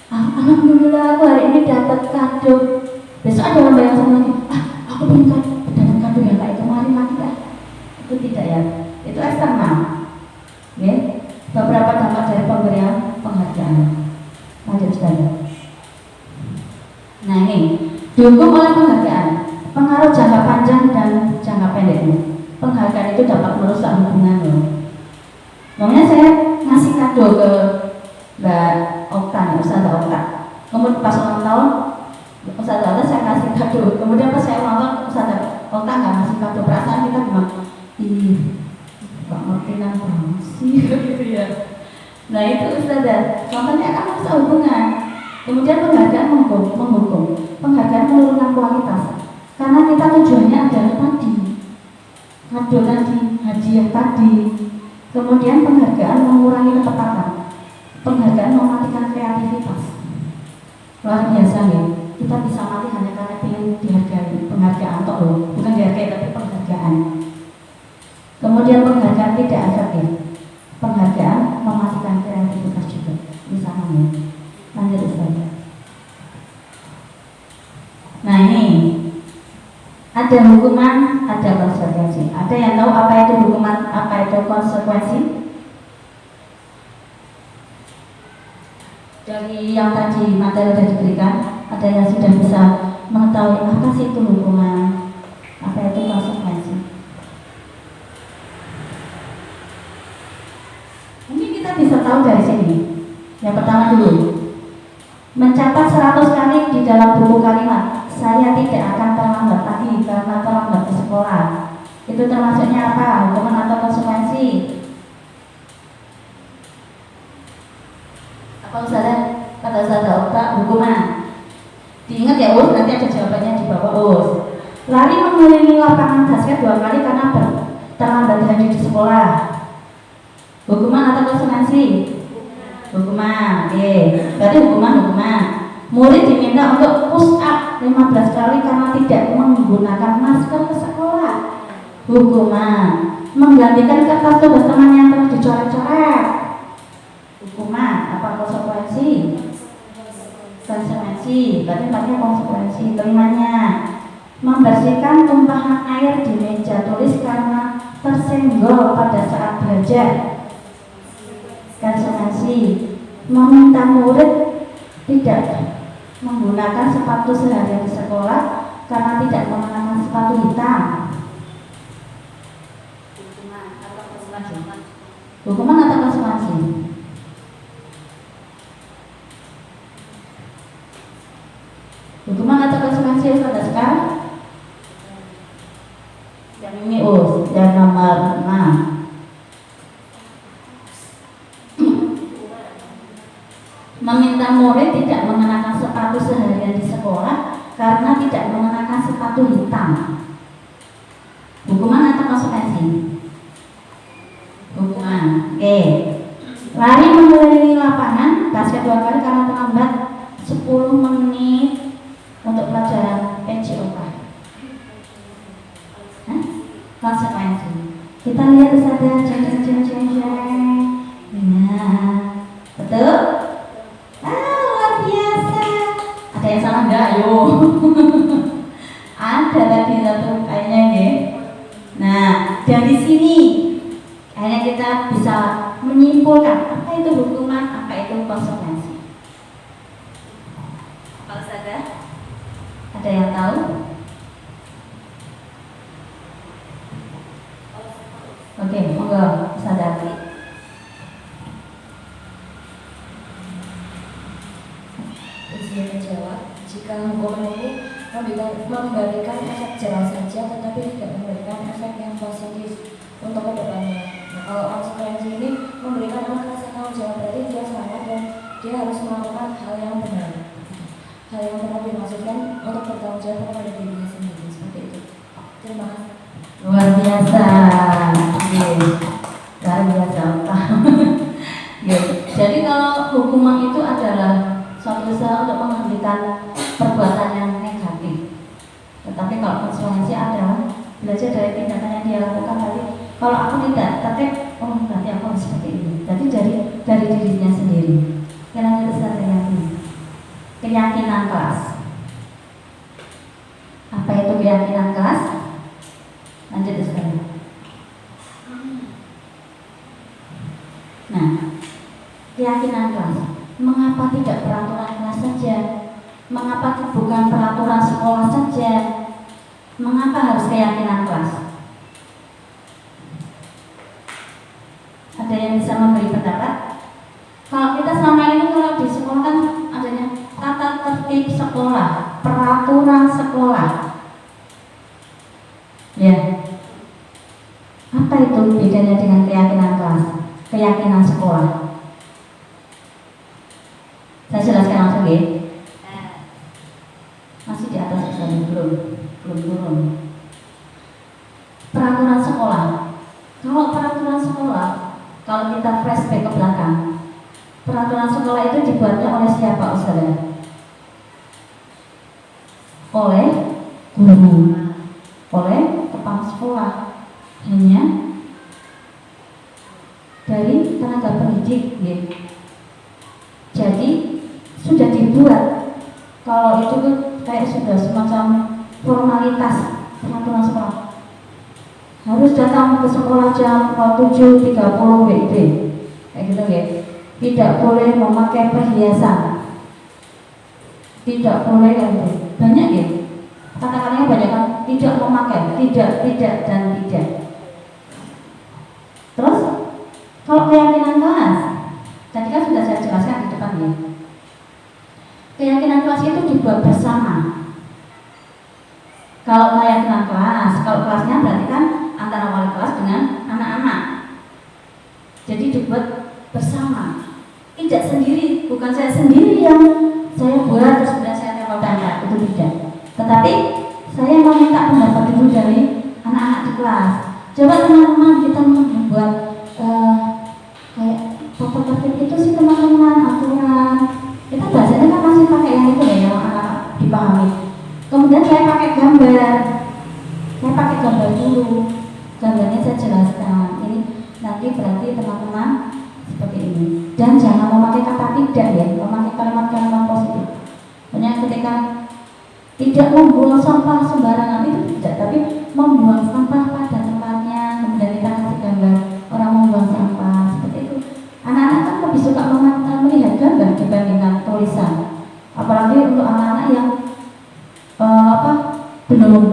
alhamdulillah aku hari ini dapat kado. Besok ada lomba yang sama lagi. Aku pengen dapat kado yang kayak kemarin lagi kan? Itu tidak ya. Itu eksternal. Ya. Beberapa dampak dari pemberian penghargaan. Lanjut saja. Nah ini dihukum oleh penghargaan. Pengaruh jangka panjang dan jangka pendeknya. Penghargaan itu dapat merusak hubungan loh. Makanya saya ngasih kado ke Mbak Okta, Ustazah Okta. Kemudian pas ulang tahun Ustazah Okta saya kasih kado. Kemudian pas saya ulang tahun Ustazah Okta nggak ngasih kado. Perasaan kita bilang, ih, Mbak Martina banget sih gitu ya. Nah itu Ustazah, contohnya akan merusak hubungan. Kemudian penghargaan menghukum. Penghargaan menurunkan kualitas. Karena kita tujuannya adalah tadi kado tadi, hadiah tadi. Kemudian penghargaan mengurangi ketepatan. Penghargaan mematikan kreativitas. Luar biasa ya. Kita bisa mati hanya karena ingin dihargai. Penghargaan toh loh, bukan dihargai tapi penghargaan. Kemudian penghargaan tidak efektif. Penghargaan mematikan kreativitas juga. Misalnya ya. Lanjut saja. Nah ini ada hukuman, ada konsekuensi. Ada yang tahu apa itu hukuman, apa itu konsekuensi? Dari yang tadi materi sudah diberikan, ada yang sudah bisa mengetahui apa sih itu hukuman, apa itu konsekuensi. Mungkin kita bisa tahu dari sini. Yang pertama dulu, mencatat 100 kali di dalam buku kalimat, saya tidak akan terlambat lagi karena terlambat ke sekolah. Itu termasuknya apa? Hukuman atau konsekuensi? Apa Ustazah? Kata Ustazah Okta, hukuman. Diingat ya Us, nanti ada jawabannya di bawah Us. Lari mengelilingi lapangan basket 2 kali karena terlambat hadir di sekolah. Hukuman atau konsekuensi? Hukuman. Oke. Berarti hukuman. Murid diminta untuk push up 15 kali karena tidak menggunakan masker ke sekolah. Hukuman. Menggantikan kertas tugas teman yang telah dicoret-coret. Hukuman. Apa konsekuensi? konsekuensi, berarti pakai konsekuensi. Kelimanya, membersihkan tumpahan air di meja tulis karena tersenggol pada saat belajar. Konsekuensi, meminta murid tidak menggunakan sepatu seharian di sekolah karena tidak mengenakan sepatu hitam. Hukuman atau konsekuensi? Hukuman atau konsekuensi Ustaz Askar? Yang ini yang nomor 6. Meminta murid tidak mengenakan sepatu seharian di sekolah karena tidak mengenakan sepatu hitam. Hukuman atau konsekuensi? Hukuman. Oke. Lari mengelilingi lapangan basket 2 kali karena terlambat 10 menit untuk pelajaran PJOK. Konsekuensi. Kita lihat saja jeng. Nah, betul? Luar biasa. Ada yang salah enggak? Ayo. Ada tadi satu kayaknya ya. Nah, dari sini akhirnya kita bisa menyimpulkan apa itu hukuman, apa itu konsekuensi. Kalau saja ada yang tahu? Oke, monggo sadari. Izin menjawab, jika hukuman ini memberikan efek jelas saja tetapi tidak memberikan efek yang positif untuk kedepannya. Nah, kalau konsekuensi ini memberikan anak rasa tanggung jawab, berarti dia salah dan dia harus melakukan hal yang benar. Hal yang benar dimaksudkan untuk bertanggung jawab kepada dirinya sendiri, seperti itu. Terima kasih. Luar biasa. Luar biasa. Jadi kalau hukuman itu adalah suatu usaha untuk menghentikan perbuatan yang negatif. Tetapi kalau konsekuensi adalah belajar dari tindakan yang dia lakukan tadi. Kalau aku tidak tertib, berarti aku harus seperti ini. Jadi dari dirinya sendiri. Karena itu saya keyakinan kelas. Apa itu keyakinan kelas? Lanjut sekarang. Nah, keyakinan kelas. Mengapa tidak peraturan kelas saja? Mengapa bukan peraturan sekolah saja? Mengapa harus keyakinan kelas? Ada yang bisa memberi pendapat? Kalau kita selama ini kalau di sekolah kan adanya tata tertib sekolah, peraturan sekolah. Ya. Apa itu bedanya dengan keyakinan kelas? Keyakinan sekolah. Saya jelaskan langsung ya. Masih di atas saya belum turun. Peraturan sekolah. Kalau peraturan sekolah, kalau kita flashback ke belakang, peraturan sekolah itu dibuatnya oleh siapa, Ustazah? Oleh guru, oleh kepala sekolah, hanya dari tenaga pendidik, ya. Jadi sudah dibuat. Kalau itu kan kayak sudah semacam formalitas peraturan sekolah. Harus datang ke sekolah jam 7.30 WIB, kayak gitu ya. Tidak boleh memakai perhiasan. Tidak boleh kayak gitu. Banyak ya. Kata-katanya banyak kan. Tidak memakai, tidak dan tidak. Terus kalau keyakinan kelas, tadi kan sudah saya jelaskan di depan ya. Keyakinan kelas itu dibuat bersama. Kalau keyakinan kelas, kalau kelasnya berarti kan antara wali kelas dengan anak-anak. Jadi dibuat bersama. Tidak sendiri, bukan saya sendiri yang saya buat terus kemudian saya tempel-tempel, itu tidak. Tetapi saya meminta pendapat dulu dari anak-anak di kelas. Coba teman-teman kita membuat kayak tata tertib itu sih teman-teman, aturan. Kita bahasanya kan masih pakai yang itu ya, yang anak dipahami. Kemudian saya pakai gambar. Saya pakai gambar dulu. Gambarnya saya jelaskan. Ini nanti berarti teman-teman seperti ini. Dan jangan memakai kata tidak ya, memakai kalimat-kalimat positif. ketika tidak membuang sampah sembarangan itu tidak, tapi membuang sampah pada tempatnya. Kemudian kita kasih gambar orang membuang sampah seperti itu. Anak-anak kan lebih suka melihat gambar dibandingkan tulisan. Apalagi untuk anak-anak yang belum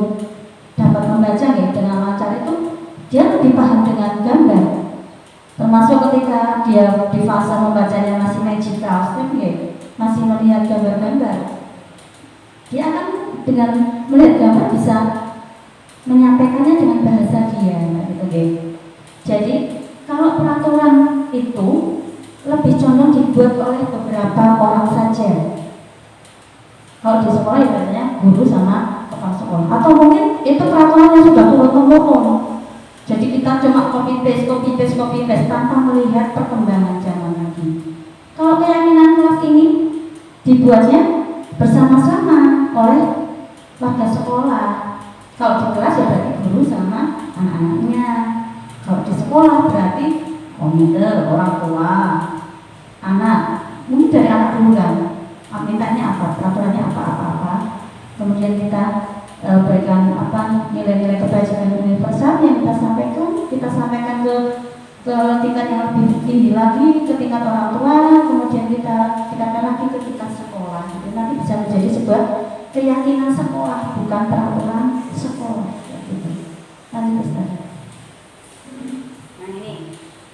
dapat membaca ya, dengan lancar itu dia lebih paham dengan gambar. Termasuk ketika dia di fase membacanya masih magical step ya, masih melihat gambar-gambar, dia akan dengan melihat gambar bisa menyampaikannya dengan bahasa dia, gitu ya. Jadi kalau peraturan itu lebih condong dibuat oleh beberapa orang saja. Kalau di sekolah ya biasanya guru sama kepala sekolah, atau mungkin itu peraturan yang sudah turun-temurun. Jadi kita cuma copy paste tanpa melihat perkembangan zaman lagi. Kalau keyakinan kelas ini dibuatnya bersama-sama oleh warga sekolah. Kalau di kelas ya berarti guru sama anak-anaknya. Kalau di sekolah berarti komite, orang tua, anak. Mungkin dari anak dulu kan. Mintanya apa, peraturannya apa. Kemudian kita berikan nilai-nilai kebajikan universal yang kita sampaikan ke tingkat yang lebih tinggi lagi, ke tingkat orang tua, kemudian kita lagi ke tingkat sekolah. Jadi nanti bisa menjadi sebuah keyakinan sekolah, bukan peraturan sekolah. Lanjut Ustaz. Nah ini,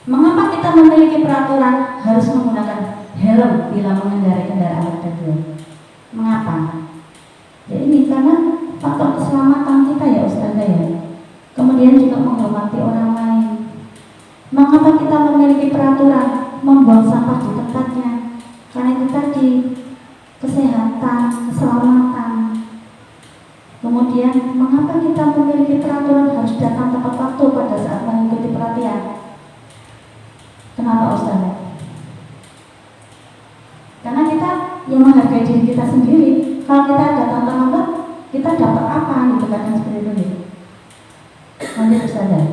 mengapa kita memiliki peraturan harus menggunakan helm bila mengendarai kendaraan roda 2? Mengapa? Ya ini karena faktor keselamatan kita ya Ustazah ya. Kemudian juga menghormati orang lain. Mengapa kita memiliki peraturan membuang sampah di tempatnya? Karena itu tadi, kesehatan, keselamatan. Kemudian mengapa kita memiliki peraturan harus datang tepat waktu pada saat mengikuti pelatihan? Kenapa Ustazah? Karena kita yang menghargai diri kita sendiri. Kalau kita datang terlambat, kita dapat apa gitu kadang seperti itu. Lanjut Ustazah.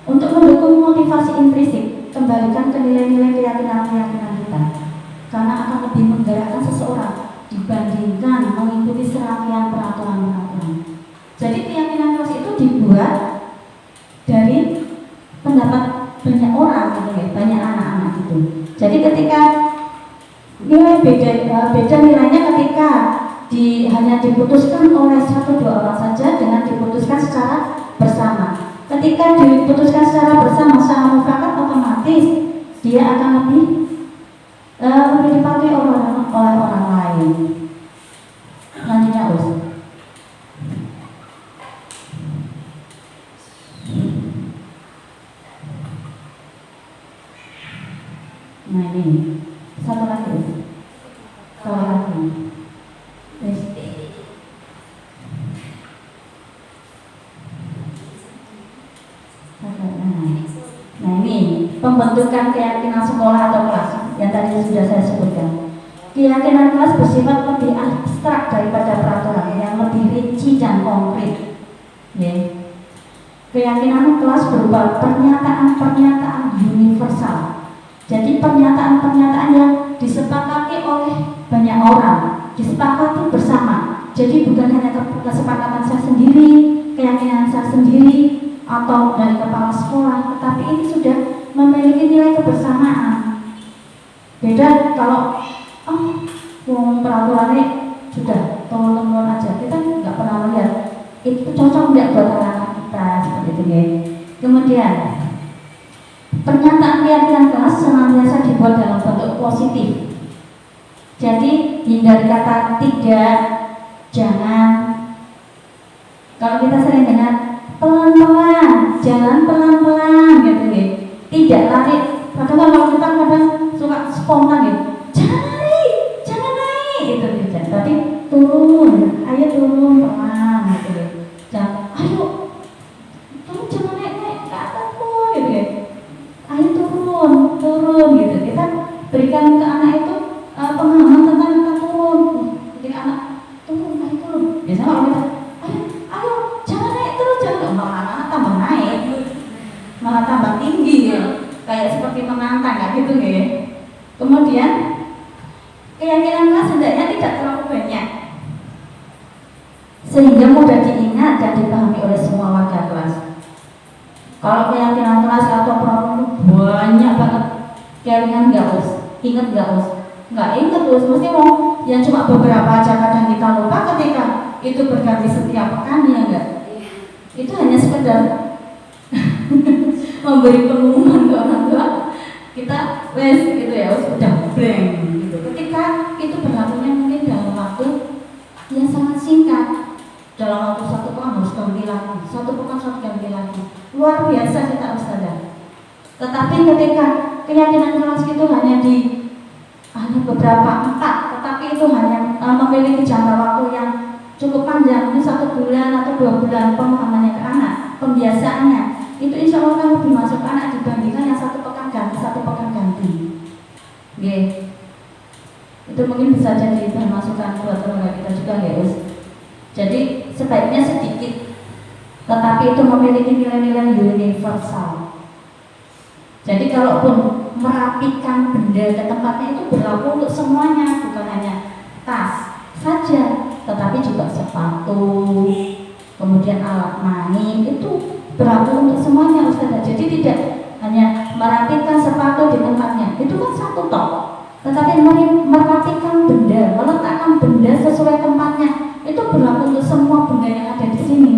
Untuk mendukung motivasi intrinsik, kembalikan ke nilai-nilai keyakinan kita, karena akan lebih menggerakkan seseorang dibandingkan mengikuti serangkaian peraturan-peraturan. Jadi keyakinan kelas itu dibuat dari pendapat banyak orang gitu ya, banyak anak-anak gitu. Jadi ketika nilai beda nilainya ketika hanya diputuskan oleh 1-2 orang saja dengan diputuskan secara bersama. Ketika diputuskan secara bersama secara mufakat, otomatis dia akan lebih dipatuhi oleh orang lain. Lanjutnya Us. Nah ini satu lagi. Nah ini pembentukan keyakinan sekolah atau kelas yang tadi sudah saya sebutkan. Keyakinan kelas bersifat lebih abstrak daripada peraturan yang lebih rinci dan konkret. Keyakinan kelas berupa pernyataan-pernyataan universal. Jadi pernyataan-pernyataan yang disepakati oleh banyak orang, disepakati bersama. Jadi bukan hanya kesepakatan saya sendiri, keyakinan saya sendiri, atau dari kepala sekolah, tetapi ini sudah memiliki nilai kebersamaan. Beda kalau peraturannya sudah turun-temurun aja, kita nggak pernah melihat itu cocok nggak buat anak-anak kita seperti itu ya. Kemudian pernyataan keyakinan kelas senantiasa dibuat dalam bentuk positif. Jadi hindari kata tidak, jangan. Kalau kita sering dengar pelan-pelan, jangan pelan-pelan gitu ya. Tidak lari. Padahal kalau kita kadang suka spontan gitu. Jangan naik gitu tidak. Tapi turun, ayo turun pelan gitu ya. Ayo turun, jangan naik ke atasku gitu ya. Ayo turun gitu. Kita berikan ke anak itu pemahaman tentang kata turun. Jadi anak turun, ayo turun. Biasanya kalau kita ayo jangan naik terus, jangan malah anak tambah naik, malah tambah tinggi ya. seperti menantang, kayak gitu nggih. Kemudian keyakinan kelas hendaknya tidak terlalu banyak, sehingga mudah diingat dan dipahami oleh semua warga kelas. Kalau keyakinan kelas atau problem banyak banget, keyakinan nggak us, ingat nggak us, nggak ingat us, mesti mau yang cuma beberapa aja kadang kita lupa ketika itu berganti setiap pekan ya enggak. Itu hanya sekedar memberi pengumuman ke orang tua kita wes gitu ya, sudah blank gitu. Ketika itu berlakunya mungkin dalam waktu yang sangat singkat, dalam waktu 1 pekan harus ganti lagi, 1 pekan harus ganti lagi, luar biasa kita harus sadar. Tetapi ketika keyakinan kelas itu hanya beberapa 4, tetapi itu hanya memiliki jangka waktu yang cukup panjang, mungkin 1 bulan atau 2 bulan pemahamannya ke anak, pembiasaannya, itu insya Allah kan lebih masuk anak dibandingkan yang 1 pekan ganti, 1 pekan ganti. Itu mungkin bisa jadi masukan buat teman kita juga ya, Us. Jadi sebaiknya sedikit, tetapi itu memiliki nilai-nilai universal. Jadi kalaupun merapikan benda ke tempatnya itu berlaku untuk semuanya, bukan hanya tas saja, tetapi juga sepatu, kemudian alat main, itu berlaku untuk semuanya, Ustazah. Jadi tidak hanya merapikan sepatu di tempatnya, itu kan satu tok, tetapi merapikan benda, meletakkan benda sesuai tempatnya, itu berlaku untuk semua benda yang ada di sini.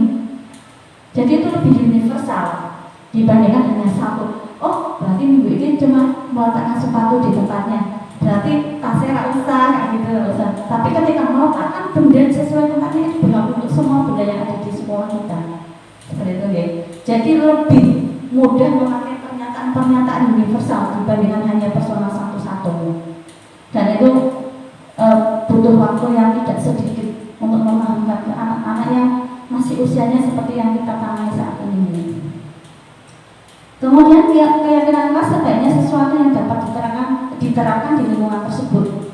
Jadi itu lebih universal dibandingkan hanya satu. Oh, berarti minggu ini cuma meletakkan sepatu di tempatnya, berarti tasnya nggak usah, kayak gitu nggak usah. Tapi ketika meletakkan benda sesuai tempatnya, itu berlaku untuk semua benda yang ada di sekolah kita. Seperti itu ya. Jadi lebih mudah memakai pernyataan universal dibandingkan hanya personal satu-satu. Dan itu butuh waktu yang tidak sedikit untuk memahamkan ke anak-anak yang masih usianya seperti yang kita tangani saat ini. Kemudian keyakinan kelas sebaiknya sesuatu yang dapat diterapkan di lingkungan tersebut.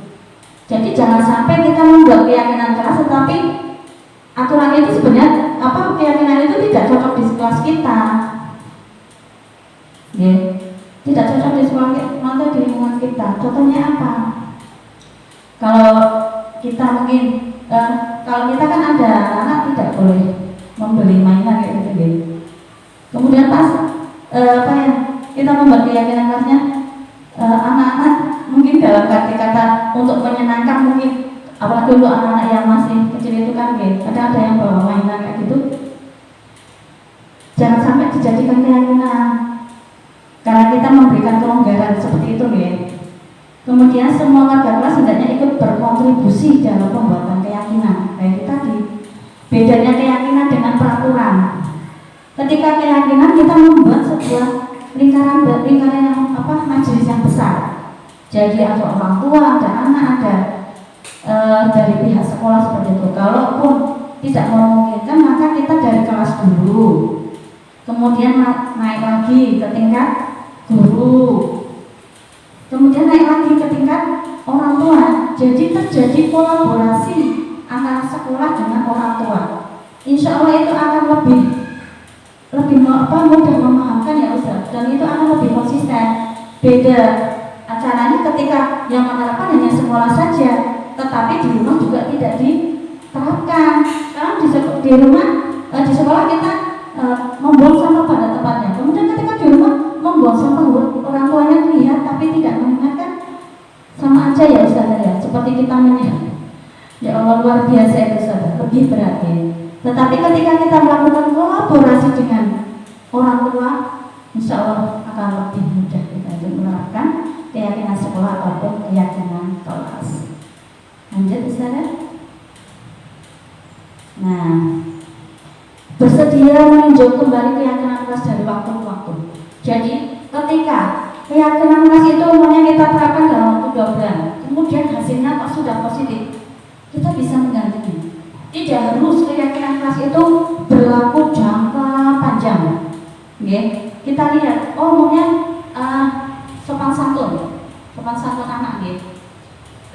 Jadi jangan sampai kita membuat keyakinan kelas tetapi aturan itu sebenarnya keyakinan itu tidak cocok di kelas kita. Tidak cocok di sekolah kita, di lingkungan kita. Contohnya apa? Kalau kita mungkin kalau kita kan ada anak tidak boleh membeli mainan kayak gitu. Kemudian pas kita membuat keyakinan kelasnya, anak-anak mungkin dalam kata untuk menyenangkan, mungkin apalagi untuk anak-anak yang masih kecil itu kan kadang ada yang bawa mainan kayak gitu, jangan sampai dijadikan keyakinan karena kita memberikan kelonggaran seperti itu Kemudian semua warga kelas hendaknya ikut berkontribusi dalam pembuatan keyakinan. Kayak tadi, bedanya keyakinan dengan peraturan. Ketika keyakinan kita membuat sebuah lingkaran yang majelis yang besar. Jadi ada orang tua, ada anak, ada dari pihak sekolah seperti itu. Kalaupun tidak memungkinkan, maka kita dari kelas dulu, kemudian naik lagi ke tingkat guru, kemudian naik lagi ke tingkat orang tua. Jadi terjadi kolaborasi antara sekolah dengan orang tua. Insya Allah itu akan lebih mudah memahamkan ya Ustaz, dan itu akan lebih konsisten. Beda acaranya ketika yang menerapkan hanya sekolah saja, tetapi di rumah juga tidak diterapkan. Karena di rumah di sekolah kita membuang sampah pada tempatnya, kemudian ketika di rumah membuang sampah orang tuanya lihat tapi tidak mengingatkan, sama aja ya Ustaz ya, seperti kita ya Allah, luar biasa itu Ustaz, lebih berat ya. Tetapi ketika kita melakukan kolaborasi dengan orang tua, insya Allah akan lebih mudah kita menerapkan keyakinan sekolah ataupun keyakinan kelas. Lanjut Ustaz. Nah, bersedia meninjau kembali keyakinan kelas dari waktu ke waktu. Jadi ketika keyakinan kelas itu umumnya kita terapkan dalam waktu 2 bulan, kemudian hasilnya kok sudah positif, kita bisa menggantinya. Tidak harus keyakinan kelas itu berlaku jangka panjang. Kita lihat, umumnya sopan santun anak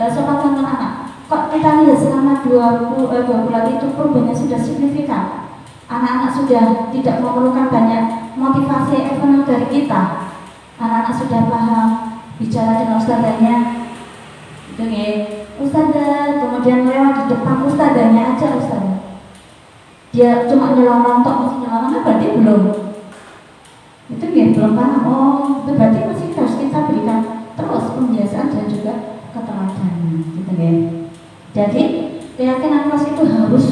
sopan santun anak. Kok kita lihat selama 2 bulan itu perubahannya sudah signifikan. Anak-anak sudah tidak memerlukan banyak motivasi eksternal dari kita. anak-anak sudah paham bicara dengan ustadzanya, itu ya, ustadzah, kemudian lewat di depan ustadzanya aja ustadzah. Dia cuma nyelonong tok, masih nyelonong kan berarti belum. Itu ya belum paham. Oh, itu berarti masih harus kita berikan terus pembiasaan dan juga keteladanan, gitu ya. Jadi keyakinan kelas itu harus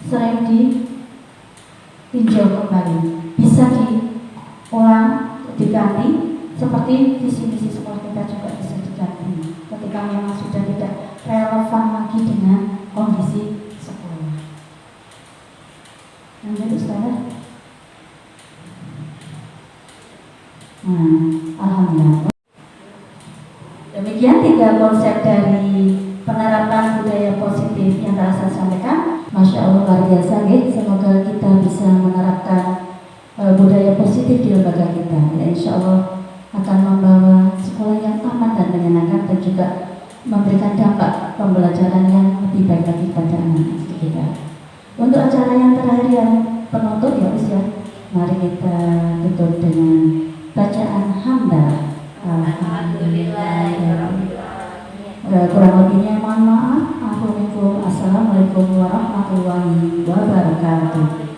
sering ditinjau kembali, bisa diulang, diganti, seperti visi-misi sekolah kita juga bisa diganti ketika memang sudah tidak relevan lagi dengan kondisi sekolah. Lanjut Ustazah. Nah, alhamdulillah. Demikian 3 konsep dari penerapan budaya positif yang telah saya sampaikan. Masya Allah luar biasa, ya. Semoga kita bisa menerapkan budaya positif di lembaga kita. Ya, insya Allah akan membawa sekolah yang aman dan menyenangkan dan juga memberikan dampak pembelajaran yang lebih baik lagi pada anak kita. Untuk acara yang terakhir yang penutup ya usia, mari kita tutup dengan bacaan hamdalah. Kurang lebihnya mohon maaf. Assalamualaikum warahmatullahi wabarakatuh.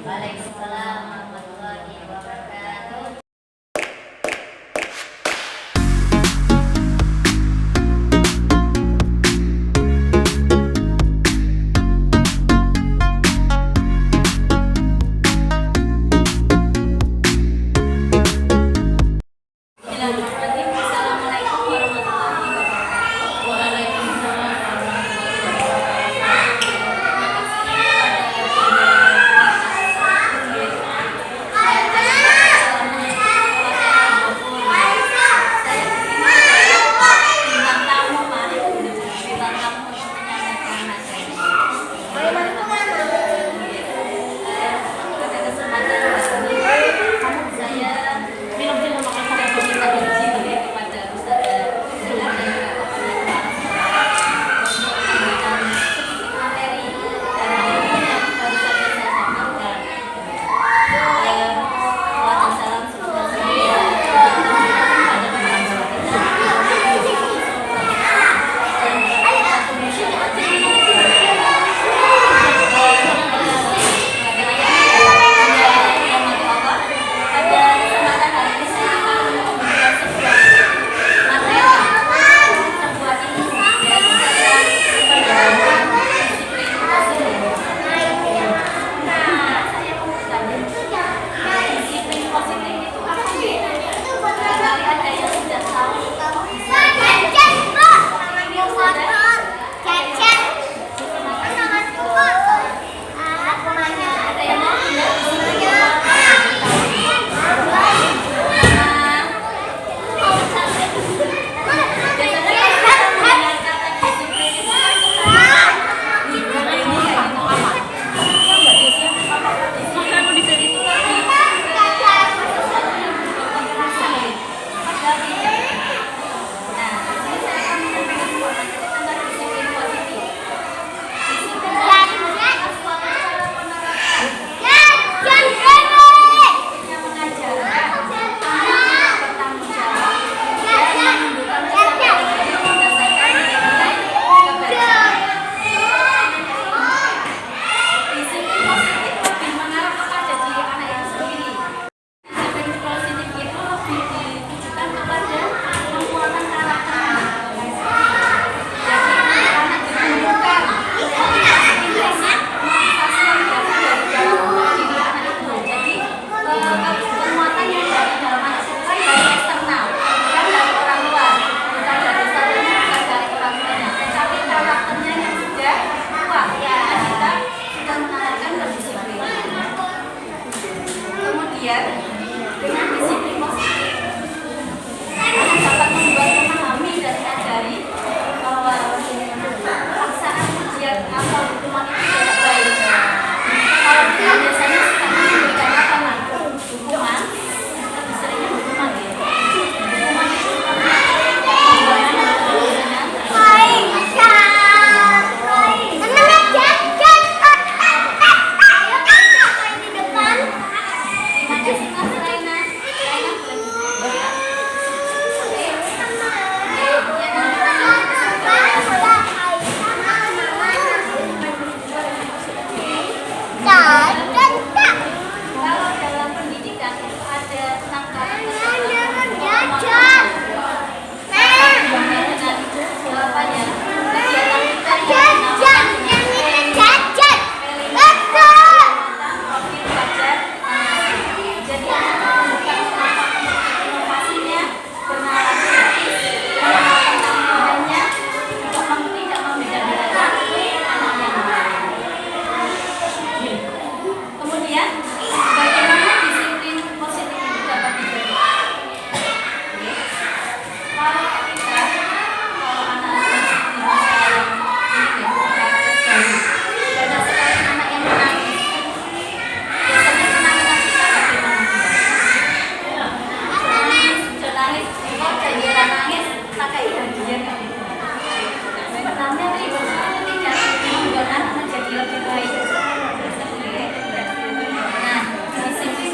kok jadi nangis pakai hadiah. Pertama itu tidak membuat anak menjadi lebih baik. Nah, di sini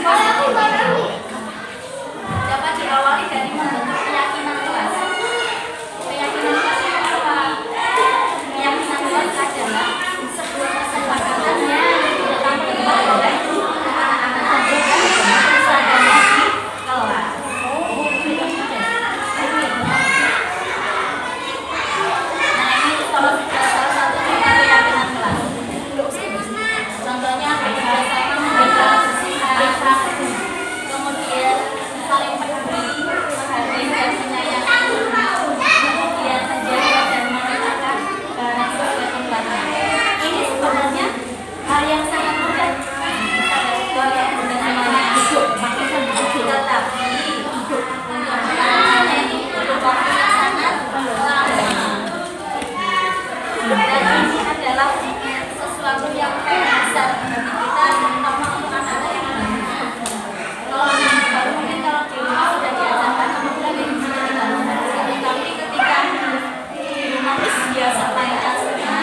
dapat diawali dari membentuk keyakinan kelas. Keyakinan kelas itu apa? Keyakinan kelas adalah sebuah kesepakatan yang ditetapkan oleh anak-anak seadanya di kelas. Nah, ini salah satu contoh keyakinan kelas. Contohnya bersama membaca ayat, kemudian saling peduli, menghargai dan menyayangi, kemudian menjaga dan menggunakan barang sesuai tempatnya. Ini sebenarnya hal yang sangat mudah, hal yang mudah semuanya, tetapi untuk melakukannya itu perlu waktu yang sangat lama. Dan ini adalah sesuatu yang besar bagi kita, terutama untuk anak-anak yang baru. Kalau anak baru mungkin kalau di rumah sudah diajarkan kemudian disiplin. Tapi ketika di rumah biasa mainan semua,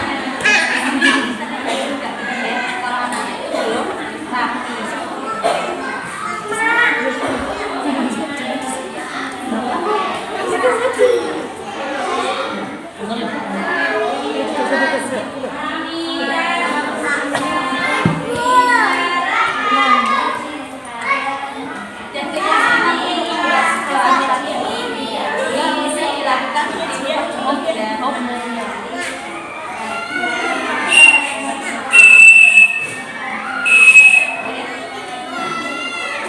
juga kalau anak itu belum rapi. Dan keyakinan ini yang bisa dilakukan di rumah juga.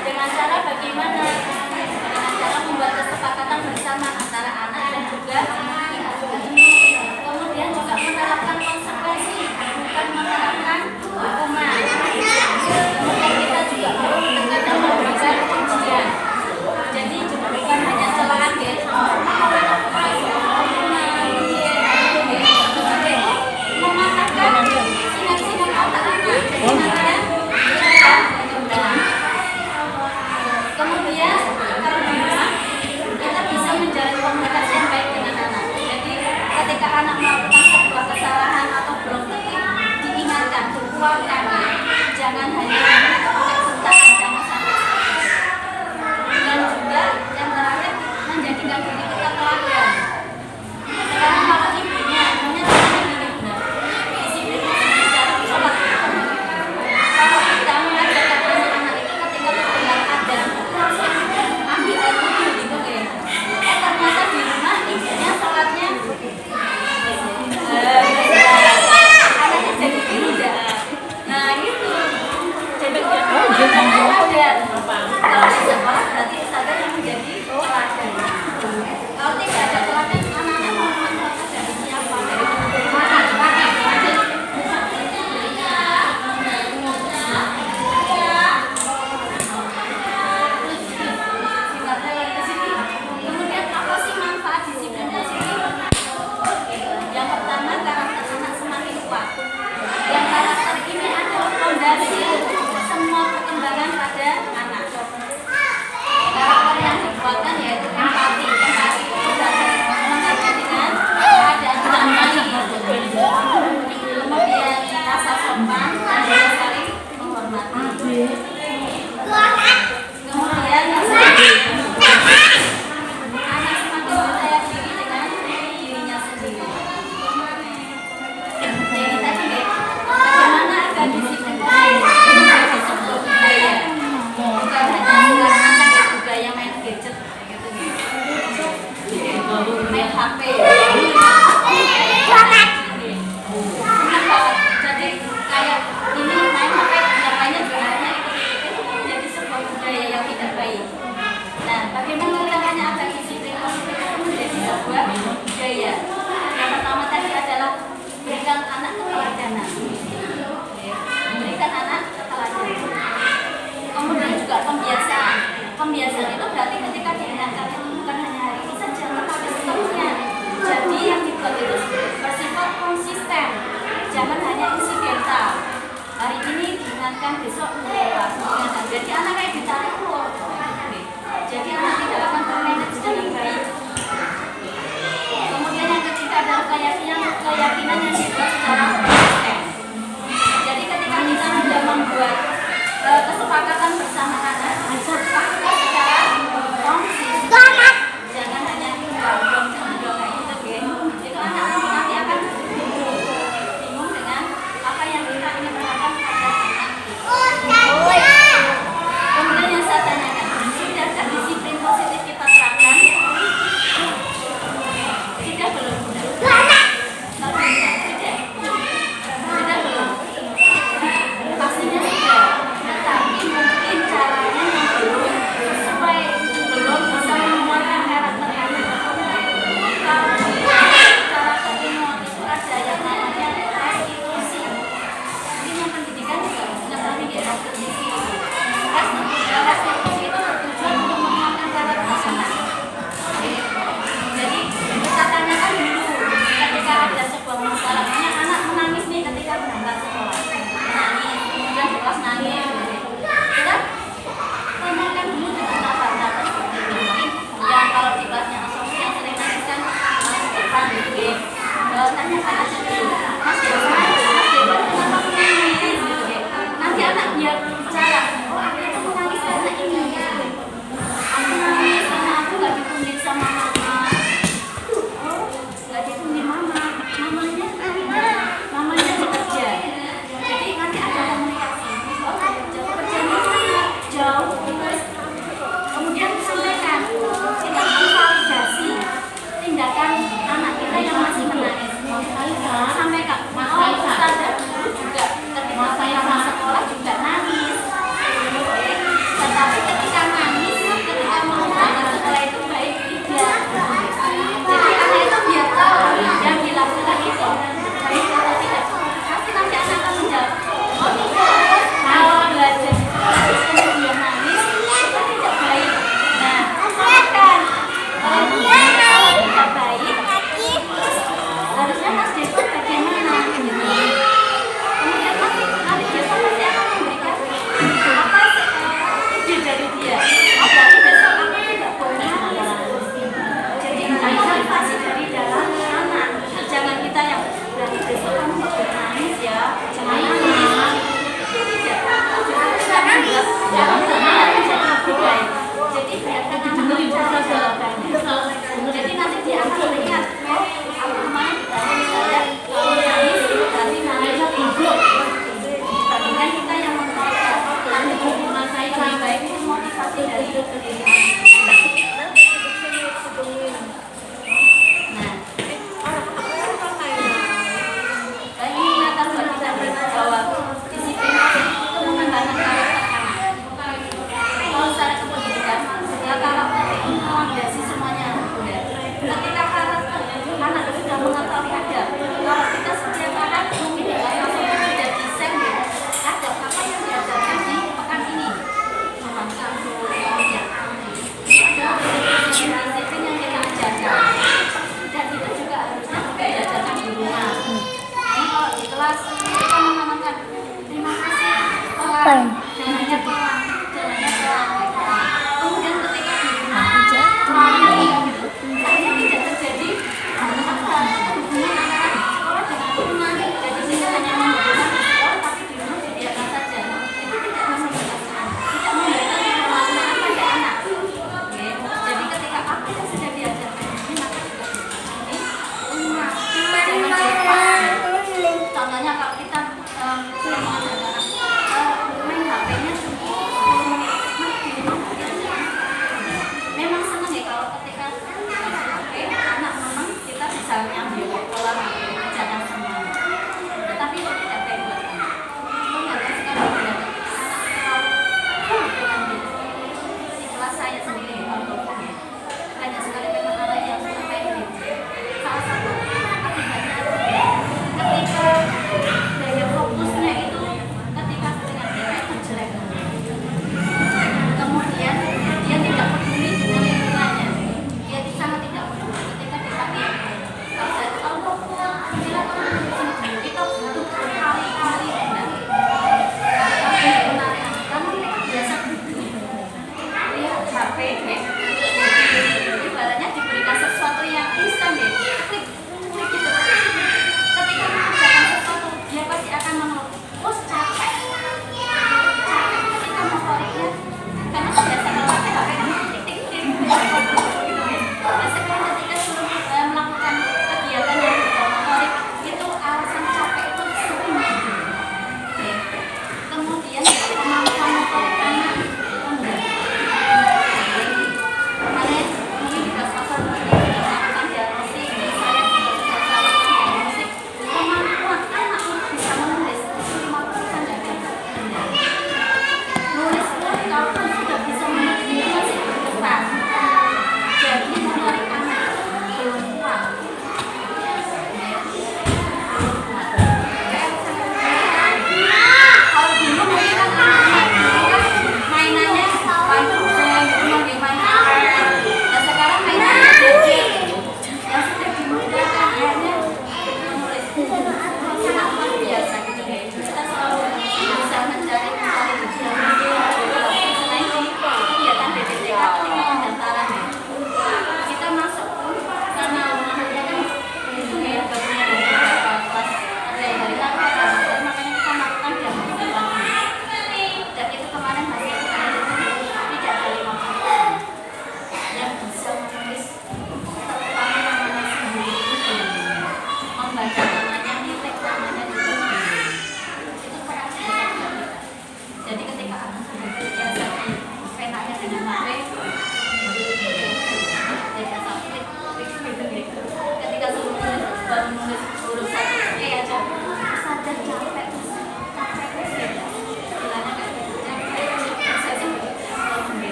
Dengan cara bagaimana? Dengan cara membuat kesepakatan bersama antara anak dan juga kemudian juga menerapkan konsekuensi, bukan menerapkan hukuman. Kemudian kita juga perlu menekan dan memberikan ujian. Jadi bukan hanya celaan ya. Mematahkan sinar-sinar otak anak. Kemudian kalau di rumah kita bisa menjalin komunikasi yang baik dengan anak. Jadi ketika anak melakukan sebuah kesalahan atau belum tertib, diingatkan, dikuatkan, jangan hanya pakai bentak, jangan sampai stres. Dan juga yang terakhir menjadikan diri kita teladan. Sekarang kalau ibunya hanya gini benar, disiplin dalam sholat. Kalau kita mengajarkan anak-anak itu ketika terdengar ada ambil air wudhu gitu ya. Ternyata di rumah ibunya sholatnya anaknya jadi tidak. Nah gitu. Jadi teladan. Kalau di sekolah berarti sadar yang menjadi teladan. Kalau tidak ada teladan, anak-anak mau manfaat dari siapa? Dari kemudian apa sih manfaat disiplin di sini? Yang pertama, karakter anak semakin kuat. Yang karakter ini adalah fondasi semua perkembangan pada anak. Karakter yang dikuatkan yaitu empati. Empati itu berarti mengerti dengan keadaan orang lain. Kemudian rasa sopan dan juga saling menghormati. Kemudian anak semakin percaya diri dengan dirinya sendiri. Jadi tadi deh, bagaimana agar disiplin menjadi sebuah budaya, bukan hanya sekarang kan budaya main gadget gitu, main HP. Jadi kayak ini main HP, yang lainnya juga hanya ikut-ikutin, menjadi sebuah budaya yang tidak baik. Nah, bagaimana caranya agar disiplin itu menjadi sebuah budaya? Yang pertama tadi adalah berikan anak keteladanan. Berikan anak keteladanan. Kemudian juga pembiasaan. Pembiasaan itu berarti ketika diingatkan itu bukan hanya hari ini saja, tetapi seterusnya. motivasi dari dalam anak. Jangan kita yang berarti besok kamu nangis ya, jangan nangis. Tidak, kita membuat anak menjadi lebih baik. Jadi biarkan anak mencari jawabannya. Jadi nanti dia akan melihat, oh, kemarin ditanya saya kalau nangis berarti nangis goblok. Dibandingkan kita yang menolak, nanti saya lebih baik itu motivasi dari diri.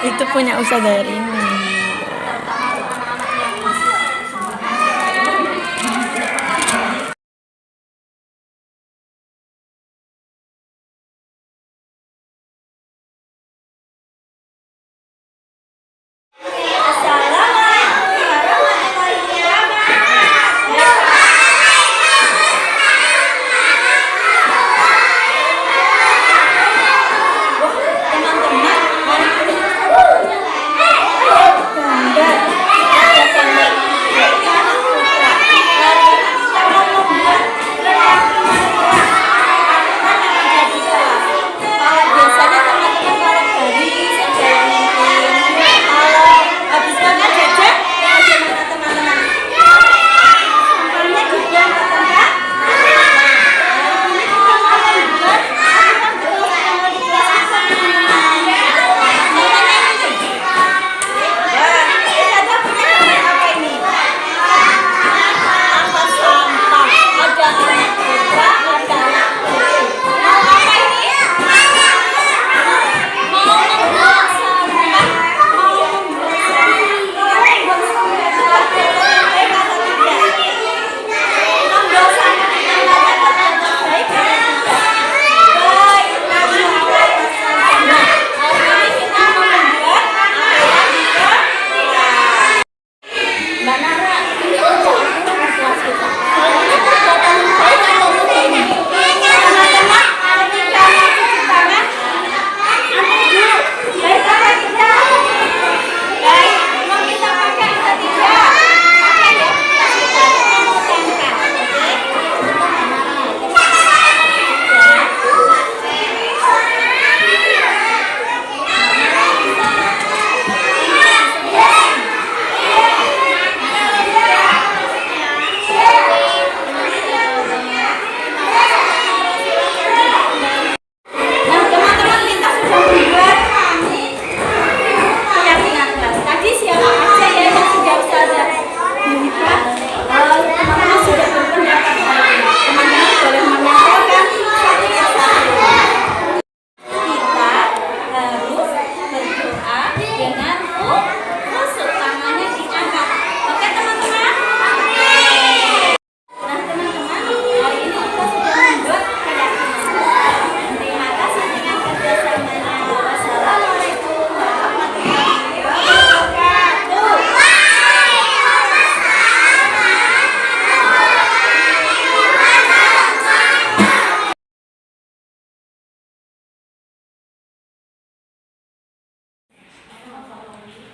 Itu punya usaha dari ini. terutama untuk anak-anak yang masih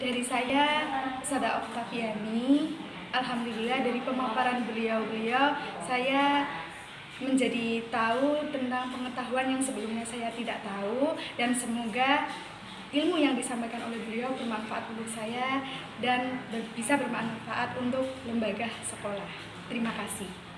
Dari saya, Sada Oktaviani, alhamdulillah dari pemaparan beliau-beliau, saya menjadi tahu tentang pengetahuan yang sebelumnya saya tidak tahu, dan semoga ilmu yang disampaikan oleh beliau bermanfaat untuk saya dan bisa bermanfaat untuk lembaga sekolah. Terima kasih.